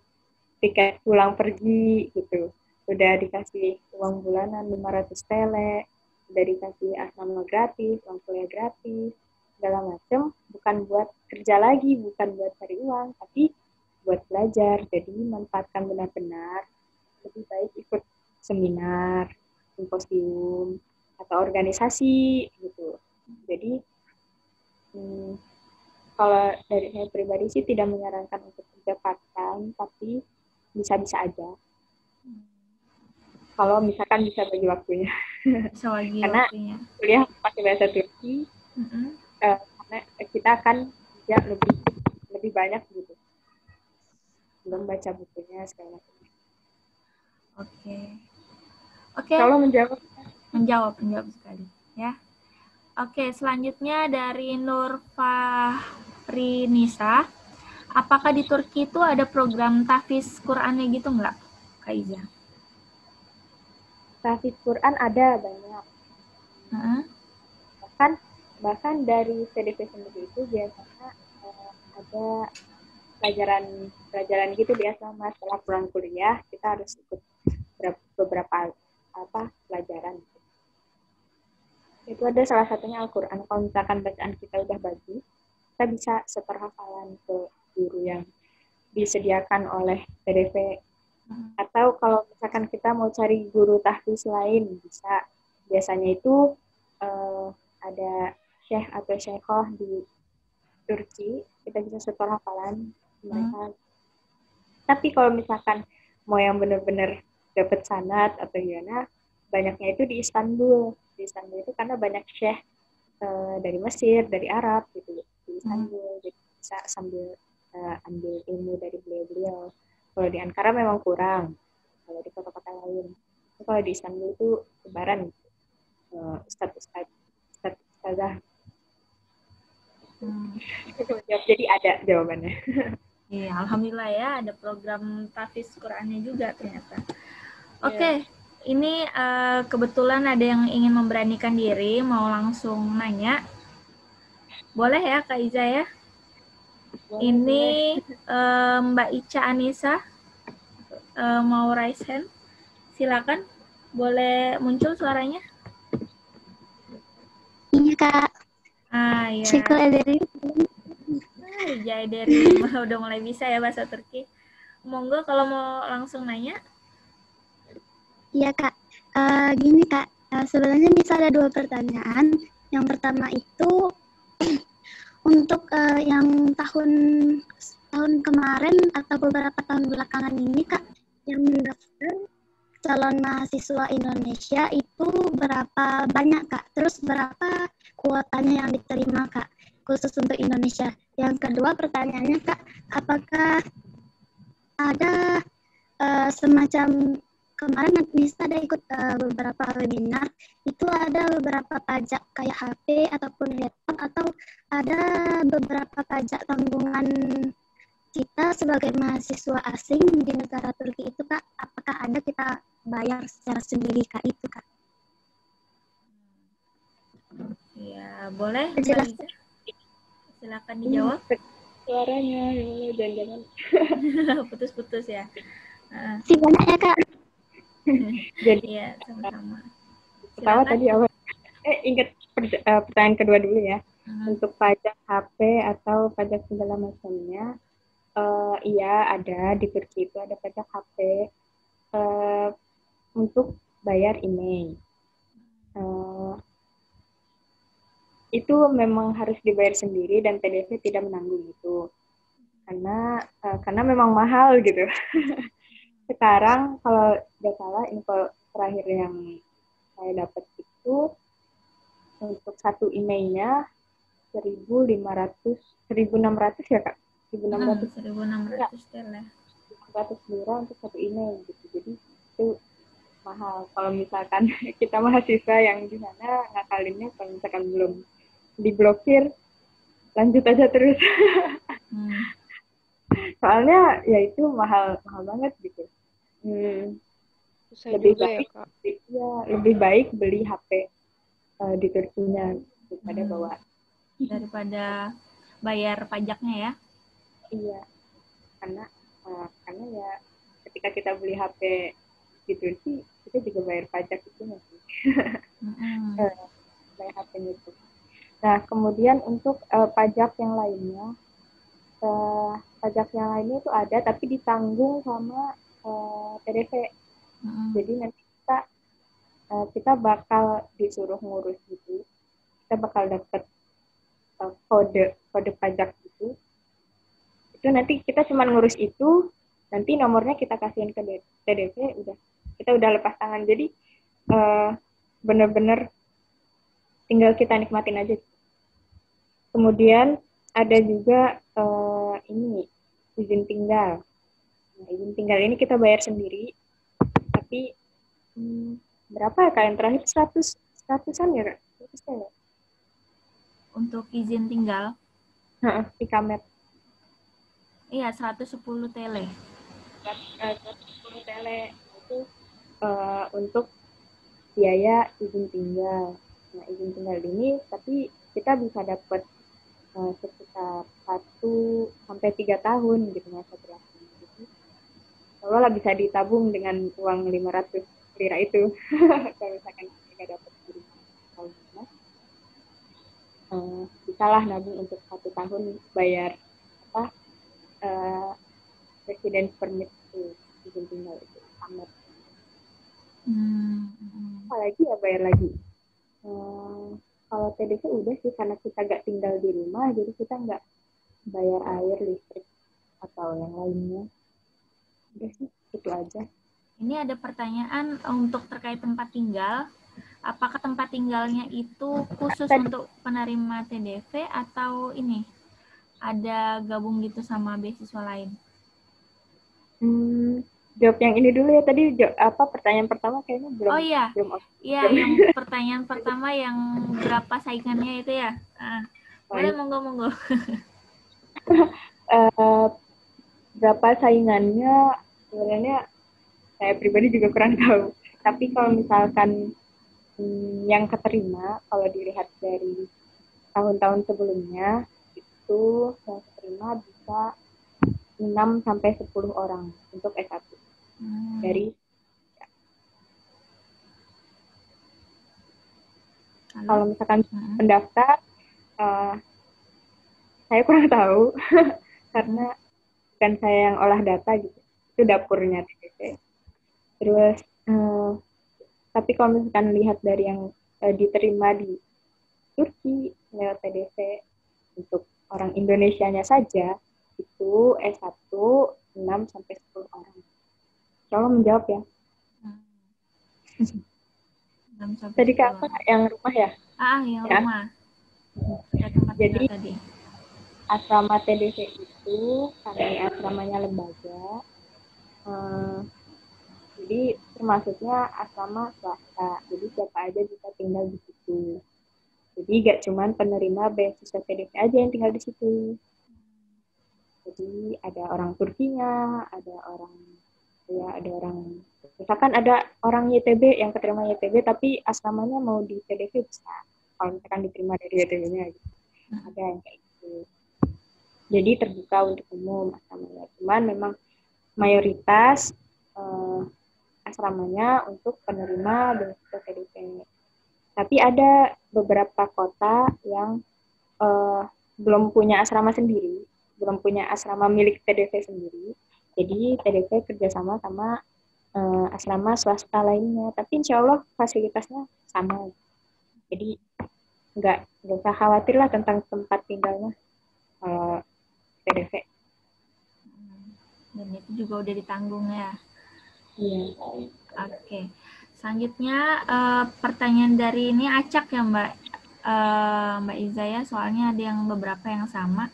tiket pulang pergi gitu, udah dikasih uang bulanan 500 tele, udah dikasih asrama gratis, uang kuliah gratis, segala macam, bukan buat kerja lagi, bukan buat cari uang, tapi buat belajar. Jadi manfaatkan benar-benar, lebih baik ikut seminar, simposium, atau organisasi gitu. Jadi kalau dari saya pribadi sih tidak menyarankan untuk kerja part-time, tapi bisa-bisa aja. Kalau misalkan bisa bagi waktunya. Bisa bagi karena waktunya. Kuliah pakai bahasa Turki, karena kita akan ya lebih banyak gitu. Belum baca bukunya segala macam. Oke. Kalau menjawab sekali ya. Oke, selanjutnya dari Nur Fahrinisa. Apakah di Turki itu ada program tahfiz Qur'annya gitu nggak? Kak Iza? Tahfiz Quran ada banyak. Heeh. Bahkan dari TDP sendiri itu biasanya ada pelajaran gitu di asrama. Setelah pulang kuliah kita harus ikut beberapa pelajaran. Itu ada salah satunya Al-Quran. Kalau misalkan bacaan kita udah bagus, kita bisa setor hafalan ke guru yang disediakan oleh TDP. Atau kalau misalkan kita mau cari guru tahfiz lain, bisa. Biasanya itu ada syekh atau syekhah di Turki, kita bisa setor hafalan mereka. Tapi kalau misalkan mau yang benar-benar dapat sanad atau gimana, banyaknya itu di Istanbul. Di Istanbul itu karena banyak syekh dari Mesir, dari Arab gitu di Istanbul. Jadi bisa sambil ambil ilmu dari beliau-beliau. Kalau di Ankara memang kurang, kalau di kota-kota lain. Tapi kalau di Istanbul itu lebaran ustazah. Jadi ada jawabannya. Iya, alhamdulillah ya ada program tahfiz Qurannya juga ternyata. Oke, ini kebetulan ada yang ingin memberanikan diri, mau langsung nanya. Boleh ya Kak Iza ya? Ini Mbak Ica Anissa mau raise hand. Silakan, boleh muncul suaranya? Iya Kak. Iya. Syukur dari. Ija dari udah mulai bisa ya bahasa Turki. Monggo kalau mau langsung nanya. Iya Kak. Gini Kak, sebenarnya bisa ada 2 pertanyaan. Yang pertama itu untuk yang tahun kemarin atau beberapa tahun belakangan ini Kak, yang mendaftar calon mahasiswa Indonesia itu berapa banyak Kak? Terus berapa kuotanya yang diterima Kak, khusus untuk Indonesia? Yang kedua pertanyaannya Kak, apakah ada semacam kemarin bisa ada ikut beberapa webinar, itu ada beberapa pajak kayak HP ataupun laptop, atau ada beberapa pajak tanggungan kita sebagai mahasiswa asing di negara Turki itu Kak, apakah ada kita bayar secara sendiri Kak itu Kak? Ya, boleh. Jelas. Silakan dijawab. Suaranya jangan-jangan Putus-putus ya. Terima banyak ya Kak. Jadi ya, sama-sama. pertama tadi awal ingat pertanyaan kedua dulu ya. Untuk pajak HP atau pajak segala macamnya, iya ada di Turki itu ada pajak HP untuk bayar email. Itu memang harus dibayar sendiri dan TDP tidak menanggung itu karena memang mahal gitu. Sekarang kalau tidak salah info terakhir yang saya dapat itu untuk satu emailnya 1.600 ya Kak? 1.600 tele. 100 lira untuk satu email gitu. Jadi itu mahal. Kalau misalkan kita mahasiswa yang di sana ngakalinnya, kalau misalkan belum diblokir, lanjut aja terus. Soalnya ya itu mahal banget gitu. Lebih baik, lebih baik beli HP di Turkinya daripada bayar pajaknya ya. Iya, karena ya ketika kita beli HP di Turki kita juga bayar pajak itu nanti. Bayar HP-nya itu. Nah, kemudian untuk pajak yang lainnya, itu ada tapi ditanggung sama TDP. Jadi nanti kita bakal disuruh ngurus gitu. Kita bakal dapat kode pajak gitu. Itu nanti kita cuma ngurus itu, nanti nomornya kita kasihin ke TDP, kita udah lepas tangan. Jadi benar-benar tinggal kita nikmatin aja. Kemudian ada juga ini izin tinggal. Nah, izin tinggal ini kita bayar sendiri. Tapi berapa ya kalian terakhir 100-an ya Kak? 100-an ya? Untuk izin tinggal? Di Kamet. Iya, 110 tele. 110 tele sepele itu untuk biaya izin tinggal. Nah, izin tinggal ini tapi kita bisa dapat sekitar 1 sampai 3 tahun gitu masa berlaku. Jadi kalau lah bisa ditabung dengan uang 500 lira itu. Kalau misalkan kita dapat di tahun bisa lah nabung untuk 1 tahun bayar residence permit itu, izin tinggal itu amat. Apalagi ya bayar lagi. Kalau TDP udah sih karena kita nggak tinggal di rumah, jadi kita nggak bayar air, listrik atau yang lainnya. Udah sih itu aja. Ini ada pertanyaan untuk terkait tempat tinggal. Apakah tempat tinggalnya itu khusus untuk penerima TDV atau ini ada gabung gitu sama beasiswa lain? Jawab yang ini dulu ya, tadi pertanyaan pertama kayaknya belum. Oh iya, yang pertanyaan pertama yang berapa saingannya itu ya? Boleh, monggo. Berapa saingannya sebenarnya saya pribadi juga kurang tahu. Tapi kalau misalkan yang keterima, kalau dilihat dari tahun-tahun sebelumnya, itu yang keterima bisa 6 sampai 10 orang untuk S1. Dari kalau misalkan pendaftar, saya kurang tahu karena bukan saya yang olah data gitu, itu dapurnya TDP. Terus tapi kalau misalkan lihat dari yang diterima di Turki lewat TDP untuk orang Indonesianya saja itu S1 6 sampai 10 orang. Coba menjawab ya. Tadi Kak apa yang rumah ya? Yang rumah. Jadi asrama TDP itu karena asramanya lembaga, jadi termasuknya asrama swasta. Jadi siapa aja bisa tinggal di situ. Jadi gak cuma penerima beasiswa TDP aja yang tinggal di situ. Jadi ada orang Turkinya, ada orang misalkan ada orang YTB yang keterima YTB tapi asramanya mau di TDP bisa. Kalau misalkan diterima dari YTB-nya gitu. Ada yang kayak gitu. Jadi terbuka untuk umum asramanya. Cuman memang mayoritas asramanya untuk penerima beasiswa TDP. Tapi ada beberapa kota yang belum punya asrama sendiri, belum punya asrama milik TDP sendiri. Jadi TDP kerjasama sama asrama swasta lainnya. Tapi insya Allah fasilitasnya sama. Jadi nggak usah khawatir lah tentang tempat tinggalnya TDP. Dan itu juga udah ditanggung ya. Iya. Oke. Selanjutnya pertanyaan dari ini acak ya Mbak Iza ya, soalnya ada yang beberapa yang sama.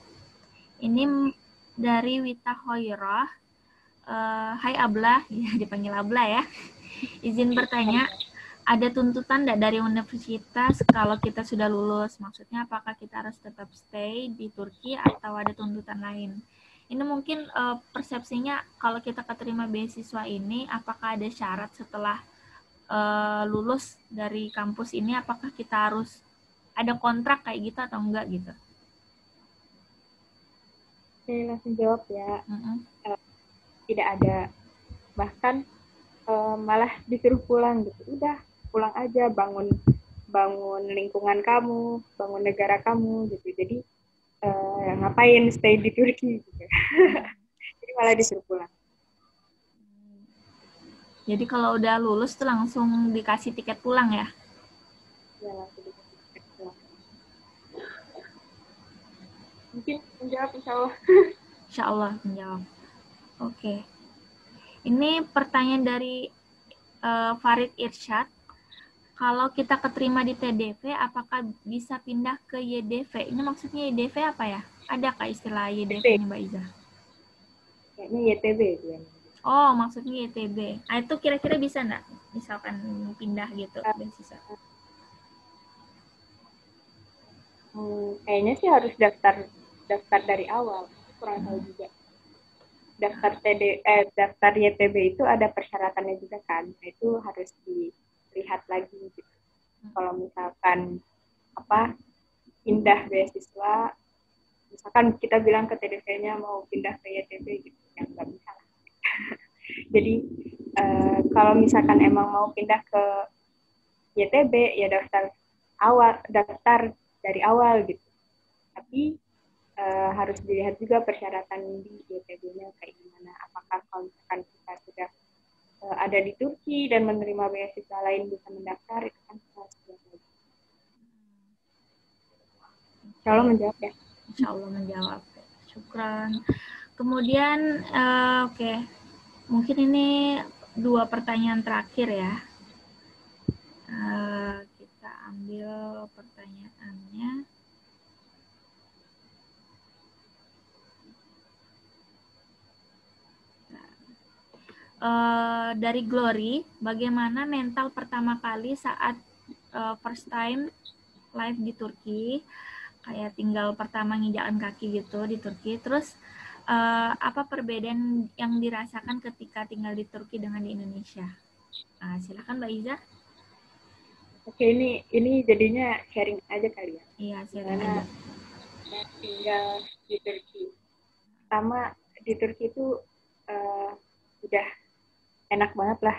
Ini dari Wita Hoirah. Hai Ablah, ya dipanggil Ablah ya. Izin bertanya, ada tuntutan nggak dari universitas kalau kita sudah lulus? Maksudnya apakah kita harus tetap stay di Turki atau ada tuntutan lain? Ini mungkin persepsinya kalau kita keterima beasiswa ini, apakah ada syarat setelah lulus dari kampus ini, apakah kita harus ada kontrak kayak gitu atau enggak gitu? Oke, langsung jawab ya. Tidak ada, bahkan malah disuruh pulang gitu. Udah pulang aja, bangun lingkungan kamu, bangun negara kamu gitu. Jadi ngapain stay di Turki gitu. Jadi malah disuruh pulang. Jadi kalau udah lulus tuh langsung dikasih tiket pulang ya? Ya, langsung dikasih tiket pulang. Mungkin menjawab insya Allah. Insya Allah menjawab. Oke. Ini pertanyaan dari Farid Irsyad. Kalau kita keterima di TDV, apakah bisa pindah ke YDV? Ini maksudnya YDV apa ya? Ada kah istilah YDV-nya Mbak Iza? Kayaknya YTB dia. Oh, maksudnya YTB. Nah, itu kira-kira bisa nggak? Misalkan pindah gitu, beasiswa. Kayaknya sih harus daftar dari awal. Kurang tahu juga. daftar YTB itu ada persyaratannya juga kan. Nah, itu harus dilihat lagi gitu. Kalau misalkan pindah beasiswa, misalkan kita bilang ke TDV-nya mau pindah ke YTB gitu, ya nggak bisa lah. Jadi kalau misalkan emang mau pindah ke YTB ya daftar dari awal gitu. Tapi harus dilihat juga persyaratan di YTB-nya kayak gimana. Apakah kalau misalkan kita sudah ada di Turki dan menerima beasiswa lain bisa mendaftar, itu kan kita harus lihat lagi. Insya Allah menjawab ya. Insya Allah menjawab. Syukran. Kemudian, oke. Mungkin ini 2 pertanyaan terakhir ya. Kita ambil pertanyaannya. Dari Glory, bagaimana mental pertama kali saat first time live di Turki, kayak tinggal pertama nginjakan kaki gitu di Turki, terus apa perbedaan yang dirasakan ketika tinggal di Turki dengan di Indonesia? Silakan Mbak Iza. Oke, ini jadinya sharing aja kali ya. Iya, sharing aja. Tinggal di Turki. Pertama di Turki itu udah enak banget lah,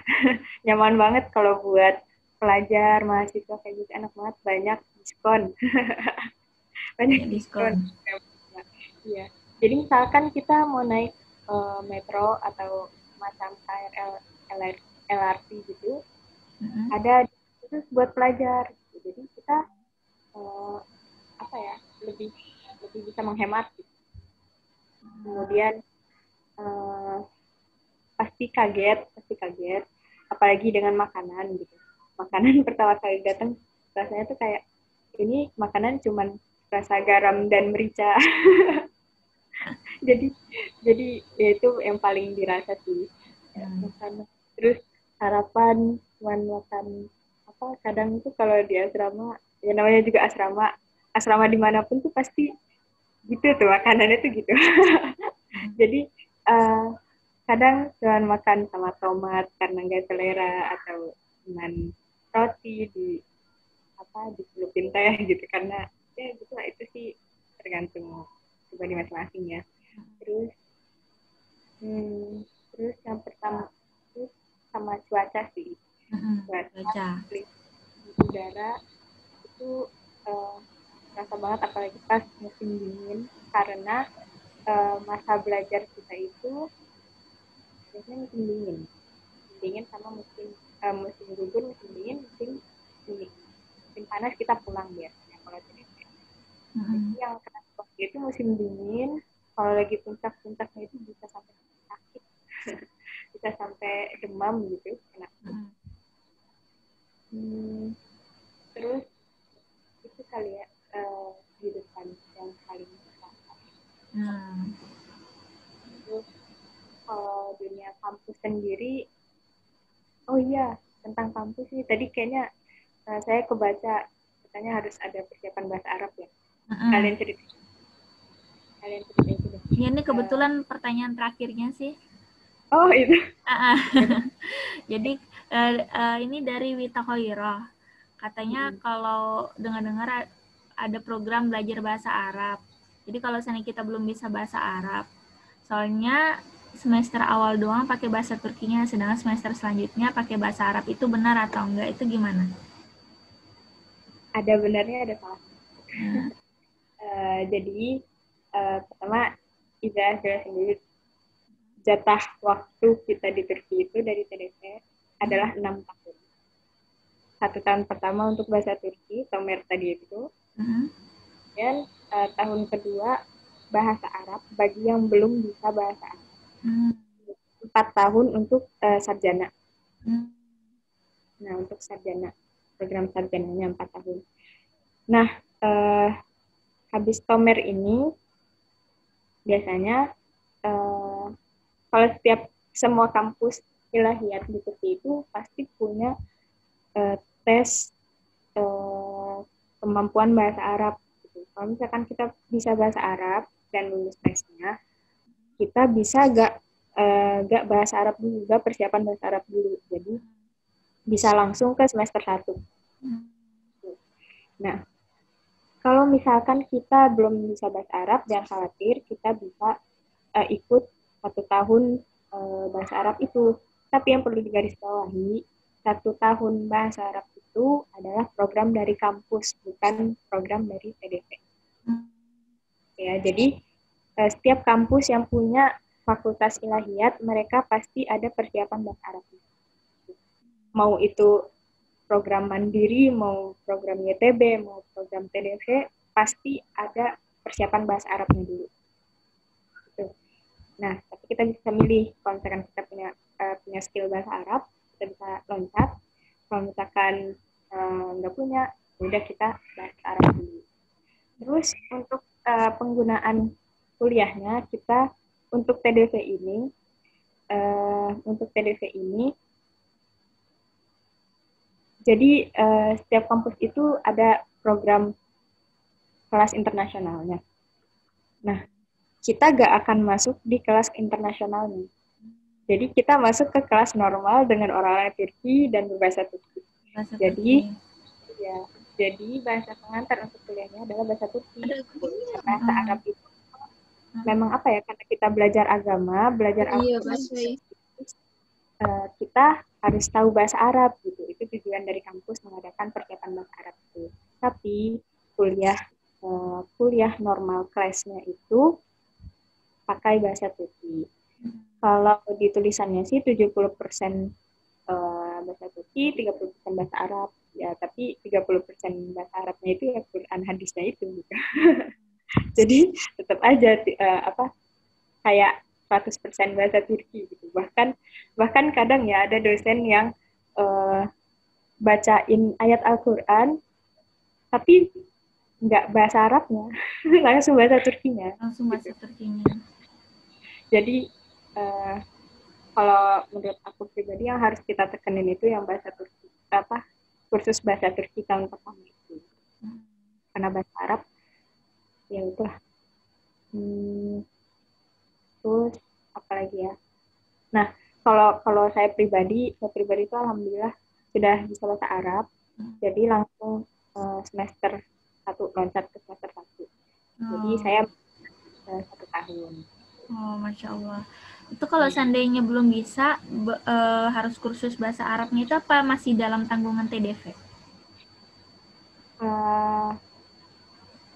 nyaman banget kalau buat pelajar, mahasiswa kayak gitu, enak banget, banyak diskon. Banyak diskon. Iya. Jadi misalkan kita mau naik metro atau macam KRL, LRT gitu, ada khusus buat pelajar. Jadi kita lebih bisa menghemat. Gitu. Kemudian pasti kaget, apalagi dengan makanan gitu. Makanan pertama kali datang rasanya tuh kayak ini makanan cuman rasa garam dan merica. jadi ya itu yang paling dirasa sih. Terus harapan makan kadang itu kalau di asrama, ya namanya juga asrama dimanapun tuh pasti gitu tuh makanannya tuh gitu. Jadi kadang cuma makan sama tomat karena nggak selera, atau dengan roti dicelupin teh gitu, karena ya gitu lah, itu sih tergantung pribadi masing-masing ya. Terus yang pertama itu sama cuaca sih. Cuaca di udara itu terasa banget, apalagi pas musim dingin, karena masa belajar kita itu biasanya musim dingin sama musim gugur, musim dingin, musim panas kita pulang biasanya kalau TDP. Jadi yang kena waktu itu musim dingin, kalau lagi puncak-puncaknya itu bisa sampai sakit, bisa sampai demam gitu, kena. Terus itu kali ya di depan yang paling besar. Terus kalau dunia kampus sendiri, oh iya, tentang kampus sih, tadi kayaknya saya kebaca katanya harus ada persiapan bahasa Arab ya. Kalian cerita itu. Ya, ini kebetulan pertanyaan terakhirnya sih. Oh itu. Jadi ini dari Wita Khoiro. Katanya kalau dengar-dengar ada program belajar bahasa Arab. Jadi kalau misalnya kita belum bisa bahasa Arab, soalnya semester awal doang pakai bahasa Turkinya, sedangkan semester selanjutnya pakai bahasa Arab, itu benar atau enggak? Itu gimana? Ada benarnya, ada salah. Jadi pertama Iza sendiri, jatah waktu kita di Turki itu dari TDP adalah 6 tahun. 1 tahun pertama untuk bahasa Turki, Tomer tadi itu, dan tahun kedua bahasa Arab bagi yang belum bisa bahasa Arab. 4 tahun untuk sarjana. Nah, untuk sarjana, program sarjananya 4 tahun. Nah, habis Tomer ini, biasanya kalau semua kampus ilahiyat di Turki itu pasti punya tes kemampuan bahasa Arab. Gitu. Kalau misalkan kita bisa bahasa Arab dan lulus tesnya, kita bisa gak bahasa Arab dulu, gak persiapan bahasa Arab dulu. Jadi bisa langsung ke semester 1. Nah, kalau misalkan kita belum bisa bahasa Arab, jangan khawatir, kita bisa ikut 1 tahun bahasa Arab itu. Tapi yang perlu digarisbawahi, 1 tahun bahasa Arab itu adalah program dari kampus, bukan program dari TDV. Ya, jadi setiap kampus yang punya fakultas ilahiyat, mereka pasti ada persiapan bahasa Arab. Mau itu program mandiri, mau program YTB, mau program TDV, pasti ada persiapan bahasa Arabnya dulu. Gitu. Nah, tapi kita bisa milih, kalau misalkan kita punya skill bahasa Arab, kita bisa loncat. Kalau misalkan nggak punya, udah kita bahasa Arab dulu. Terus untuk penggunaan kuliahnya, kita untuk TDV ini, jadi setiap kampus itu ada program kelas internasionalnya. Nah, kita gak akan masuk di kelas internasionalnya. Jadi kita masuk ke kelas normal dengan orang-orang Turki dan berbahasa Turki. Jadi bahasa pengantar untuk kuliahnya adalah bahasa Turki. Bahasa Arab itu memang apa ya? Karena kita belajar agama, kita harus tahu bahasa Arab gitu. Itu tujuan dari kampus mengadakan persiapan bahasa Arab itu. Tapi kuliah normal kelasnya itu pakai bahasa Turki. Kalau di tulisannya sih 70% bahasa Turki, 30% bahasa Arab. Ya, tapi 30% bahasa Arabnya itu ya Quran hadisnya itu gitu. Jadi tetap aja kayak 100% bahasa Turki gitu. Bahkan kadang ya ada dosen yang bacain ayat Al-Qur'an tapi nggak bahasa Arabnya, langsung bahasa Turkinya. Jadi kalau menurut aku pribadi yang harus kita tekenin itu yang bahasa Turki, kursus bahasa Turki tahun pertama itu. Karena bahasa Arab ya itulah. Terus apalagi ya? Nah, kalau saya pribadi itu alhamdulillah sudah bisa bahasa Arab. Jadi langsung semester 1 loncat ke semester 1. Jadi saya 1 tahun. Oh, Masya Allah. Itu kalau seandainya belum bisa, harus kursus bahasa Arabnya itu apa masih dalam tanggungan TDV?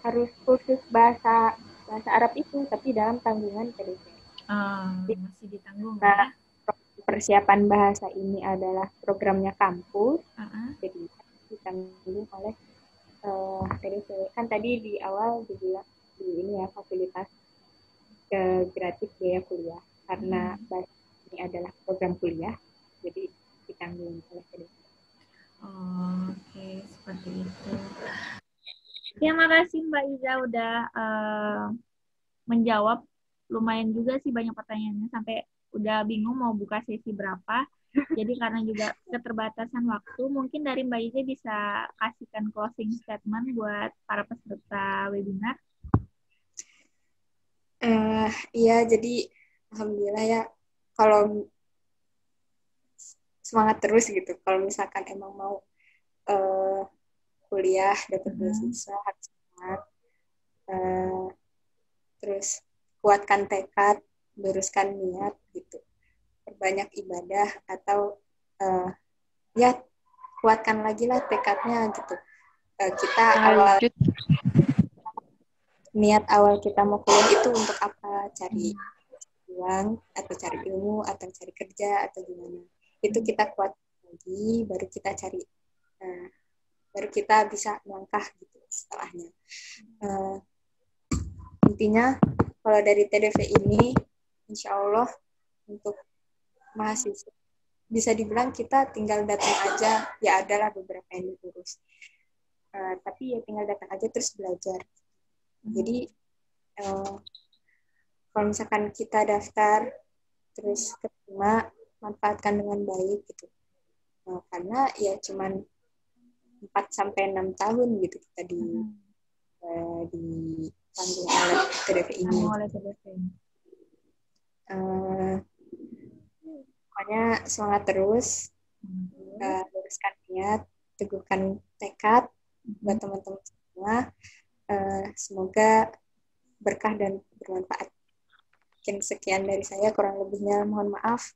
Harus kursus bahasa Arab itu, tapi dalam tanggungan TDV. Masih ditanggung. Nah, persiapan bahasa ini adalah programnya kampus, jadi ditanggung oleh TDV. Kan tadi di awal dibilang ini ya fasilitas gratis biaya kuliah, karena bahasa ini adalah program kuliah, jadi ditanggung oleh TDV. Oke, seperti itu. Terima kasih Mbak Iza udah menjawab. Lumayan juga sih banyak pertanyaannya, sampai udah bingung mau buka sesi berapa. Jadi karena juga keterbatasan waktu, mungkin dari Mbak Iza bisa kasihkan closing statement buat para peserta webinar. Iya, jadi alhamdulillah ya, kalau semangat terus gitu. Kalau misalkan emang mau kuliah, dapat beasiswa, harus semangat. Terus kuatkan tekad, luruskan niat gitu. Perbanyak ibadah atau ya kuatkan lagi lah tekadnya gitu. Niat awal kita mau kuliah itu untuk apa? Cari uang atau cari ilmu atau cari kerja atau gimana? Itu kita kuat lagi, baru kita cari, baru kita bisa melangkah gitu setelahnya. Intinya kalau dari TDV ini, insya Allah untuk mahasiswa bisa dibilang kita tinggal datang aja, ya adalah beberapa yang diurus. Tapi ya tinggal datang aja terus belajar. Jadi kalau misalkan kita daftar terus keterima, manfaatkan dengan baik gitu. Karena ya cuman 4-6 tahun gitu kita ditanggung oleh TDV ini. Pokoknya semangat terus, luruskan niat, teguhkan tekad buat teman-teman semua. Semoga berkah dan bermanfaat. Mungkin sekian dari saya, kurang lebihnya mohon maaf.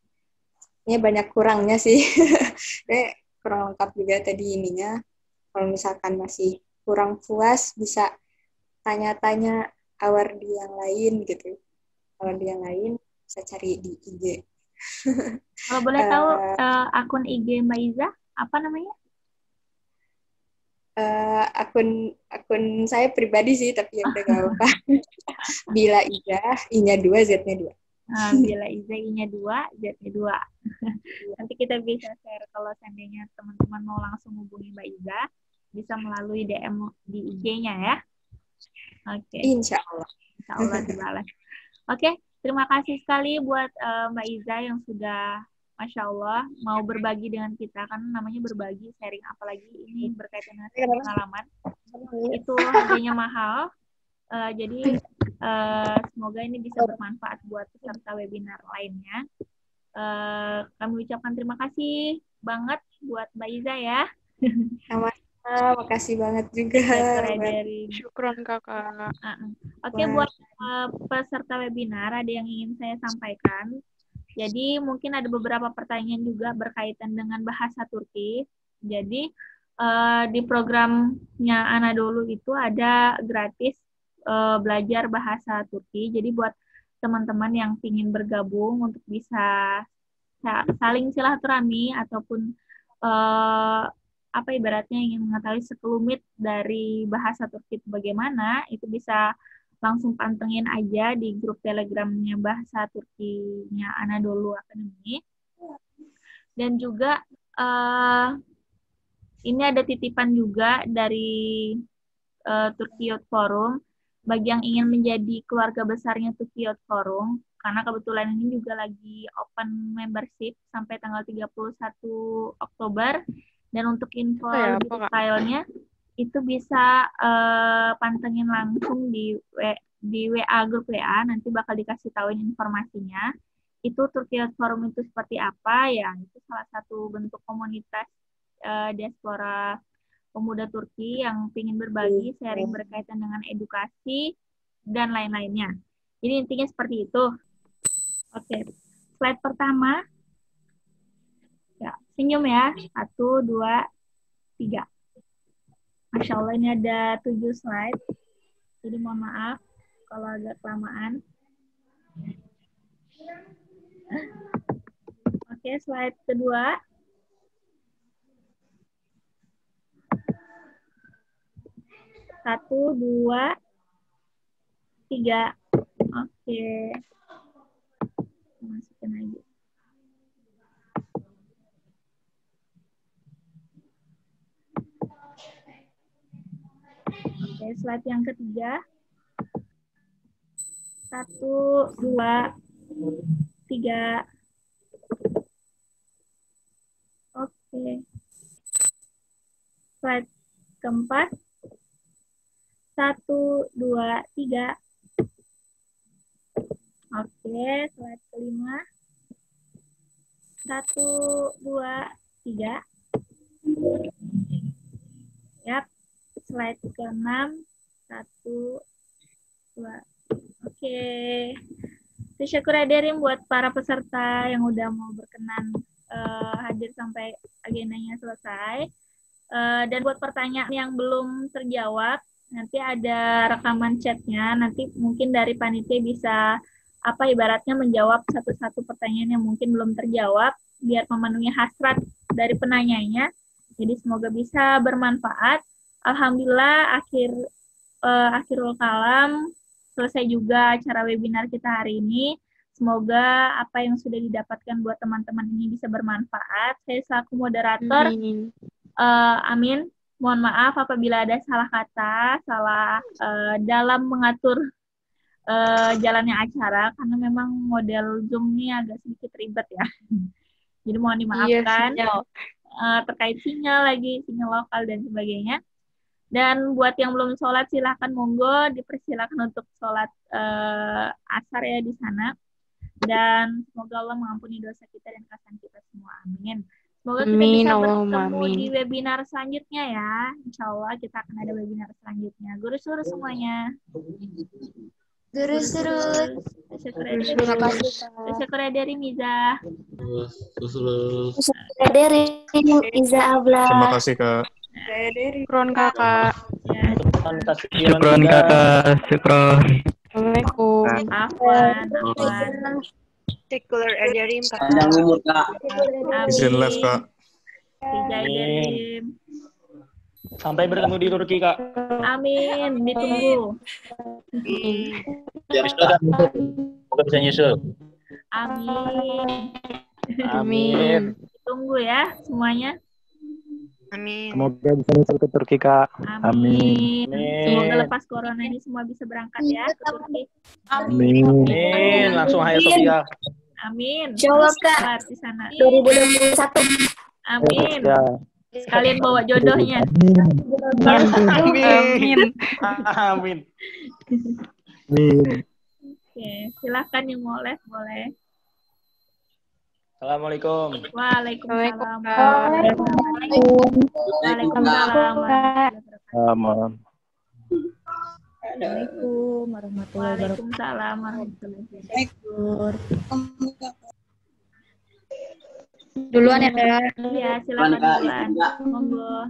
Ini banyak kurangnya sih. Kurang lengkap juga tadi ininya. Kalau misalkan masih kurang puas, bisa tanya-tanya Awardi yang lain gitu. Kalau di yang lain, bisa cari di IG. Kalau boleh tahu akun IG Mbak Iza apa namanya? Akun saya pribadi sih, tapi ya udah gak apa-apa. Bila Iza, I-nya 2, Z-nya 2. Bila Iza, I-nya 2, Z-nya 2. Nanti kita bisa share kalau seandainya teman-teman mau langsung hubungi Mbak Iza, bisa melalui DM di IG-nya ya. Oke. Insya Allah. Insya Allah dibalas. Oke, terima kasih sekali buat Mbak Iza yang sudah Masya Allah mau berbagi dengan kita, kan namanya berbagi, sharing, apalagi ini berkaitan dengan pengalaman. Itu harganya mahal, jadi semoga ini bisa bermanfaat buat peserta webinar lainnya. Kami ucapkan terima kasih banget buat Mbak Iza ya. Sama-sama, makasih banget juga. Syukron kakak. Oke, buat peserta webinar ada yang ingin saya sampaikan. Jadi mungkin ada beberapa pertanyaan juga berkaitan dengan bahasa Turki. Jadi di programnya Anadolu itu ada gratis belajar bahasa Turki. Jadi buat teman-teman yang ingin bergabung untuk bisa saling silaturahmi ataupun apa ibaratnya ingin mengetahui sekelumit dari bahasa Turki itu bagaimana, itu bisa langsung pantengin aja di grup Telegramnya Bahasa Turkinya Anadolu Academy. Dan juga ini ada titipan juga dari Turki Youth Forum bagi yang ingin menjadi keluarga besarnya Turki Youth Forum, karena kebetulan ini juga lagi open membership sampai tanggal 31 Oktober. Dan untuk info lebih detailnya itu bisa pantengin langsung di WA, grup WA, nanti bakal dikasih tauin informasinya. Itu Turki Youth Forum itu seperti apa ya, itu salah satu bentuk komunitas diaspora pemuda Turki yang ingin berbagi, sharing berkaitan dengan edukasi dan lain-lainnya. Jadi intinya seperti itu. Oke, slide pertama. Ya, senyum ya. 1, 2, 3. Masya Allah ini ada 7 slide. Jadi mohon maaf kalau agak kelamaan. Oke, slide kedua. Satu, 2, 3. Oke. Masukin lagi. Oke, slide yang ketiga. 1, 2, 3. Oke. Slide keempat. 1, 2, 3. Oke, slide kelima. 1, 2, 3. Yap. Slide ke-6. 1, 2. Oke. Syukur buat para peserta yang udah mau berkenan hadir sampai agendanya selesai. Dan buat pertanyaan yang belum terjawab, nanti ada rekaman chatnya. Nanti mungkin dari panitia bisa ibaratnya menjawab satu-satu pertanyaan yang mungkin belum terjawab, biar memenuhi hasrat dari penanyanya. Jadi semoga bisa bermanfaat. Alhamdulillah akhirul kalam selesai juga acara webinar kita hari ini. Semoga apa yang sudah didapatkan buat teman-teman ini bisa bermanfaat. Saya selaku moderator, amin. Mohon maaf apabila ada salah kata, salah dalam mengatur jalannya acara, karena memang model Zoom ini agak sedikit ribet ya. Jadi mohon dimaafkan. Terkait sinyal lokal dan sebagainya. Dan buat yang belum sholat, silahkan monggo dipersilakan untuk sholat asar ya di sana. Dan semoga Allah mengampuni dosa kita dan kesalahan kita semua. Amin. Semoga kita Amin, bisa Allahumma bertemu amin. di webinar selanjutnya ya. Insya Allah kita akan ada webinar selanjutnya. Guru suruh semuanya. Guru surut. Terima kasih dari Miza. Terus Dari Iza Abla. Terima kasih Kak. Syukron kakak. Ya, Syukron kakak, syukron. Assalamualaikum. Afwan. Secular Ederim kakak. panjang umur Kak. Izin live Kak. Amin. Sampai bertemu di Turki kak. Amin. Ditunggu. Ya bisa kan? Semoga bisa nyusul. Amin. Amin. Ditunggu ya semuanya. Amin. Semoga bisa nyusul ke Turki kak. Amin. Amin. Semoga lepas corona ini semua bisa berangkat ya ke Turki. Amin. Langsung Hagia Sophia. Amin. Jawab, Kak. Selamat di sana. 2021. Amin. Ya. Sekalian bawa jodohnya. Amin. Amin. Oke, silakan yang mau live boleh. Assalamualaikum. Waalaikumsalam. Waalaikumsalam. Waalaikumsalam. Aman. Assalamualaikum warahmatullahi wabarakatuh. Waalaikumsalam warahmatullahi wabarakatuh. Duluan ya, Kak. Iya, silakan duluan. Monggo.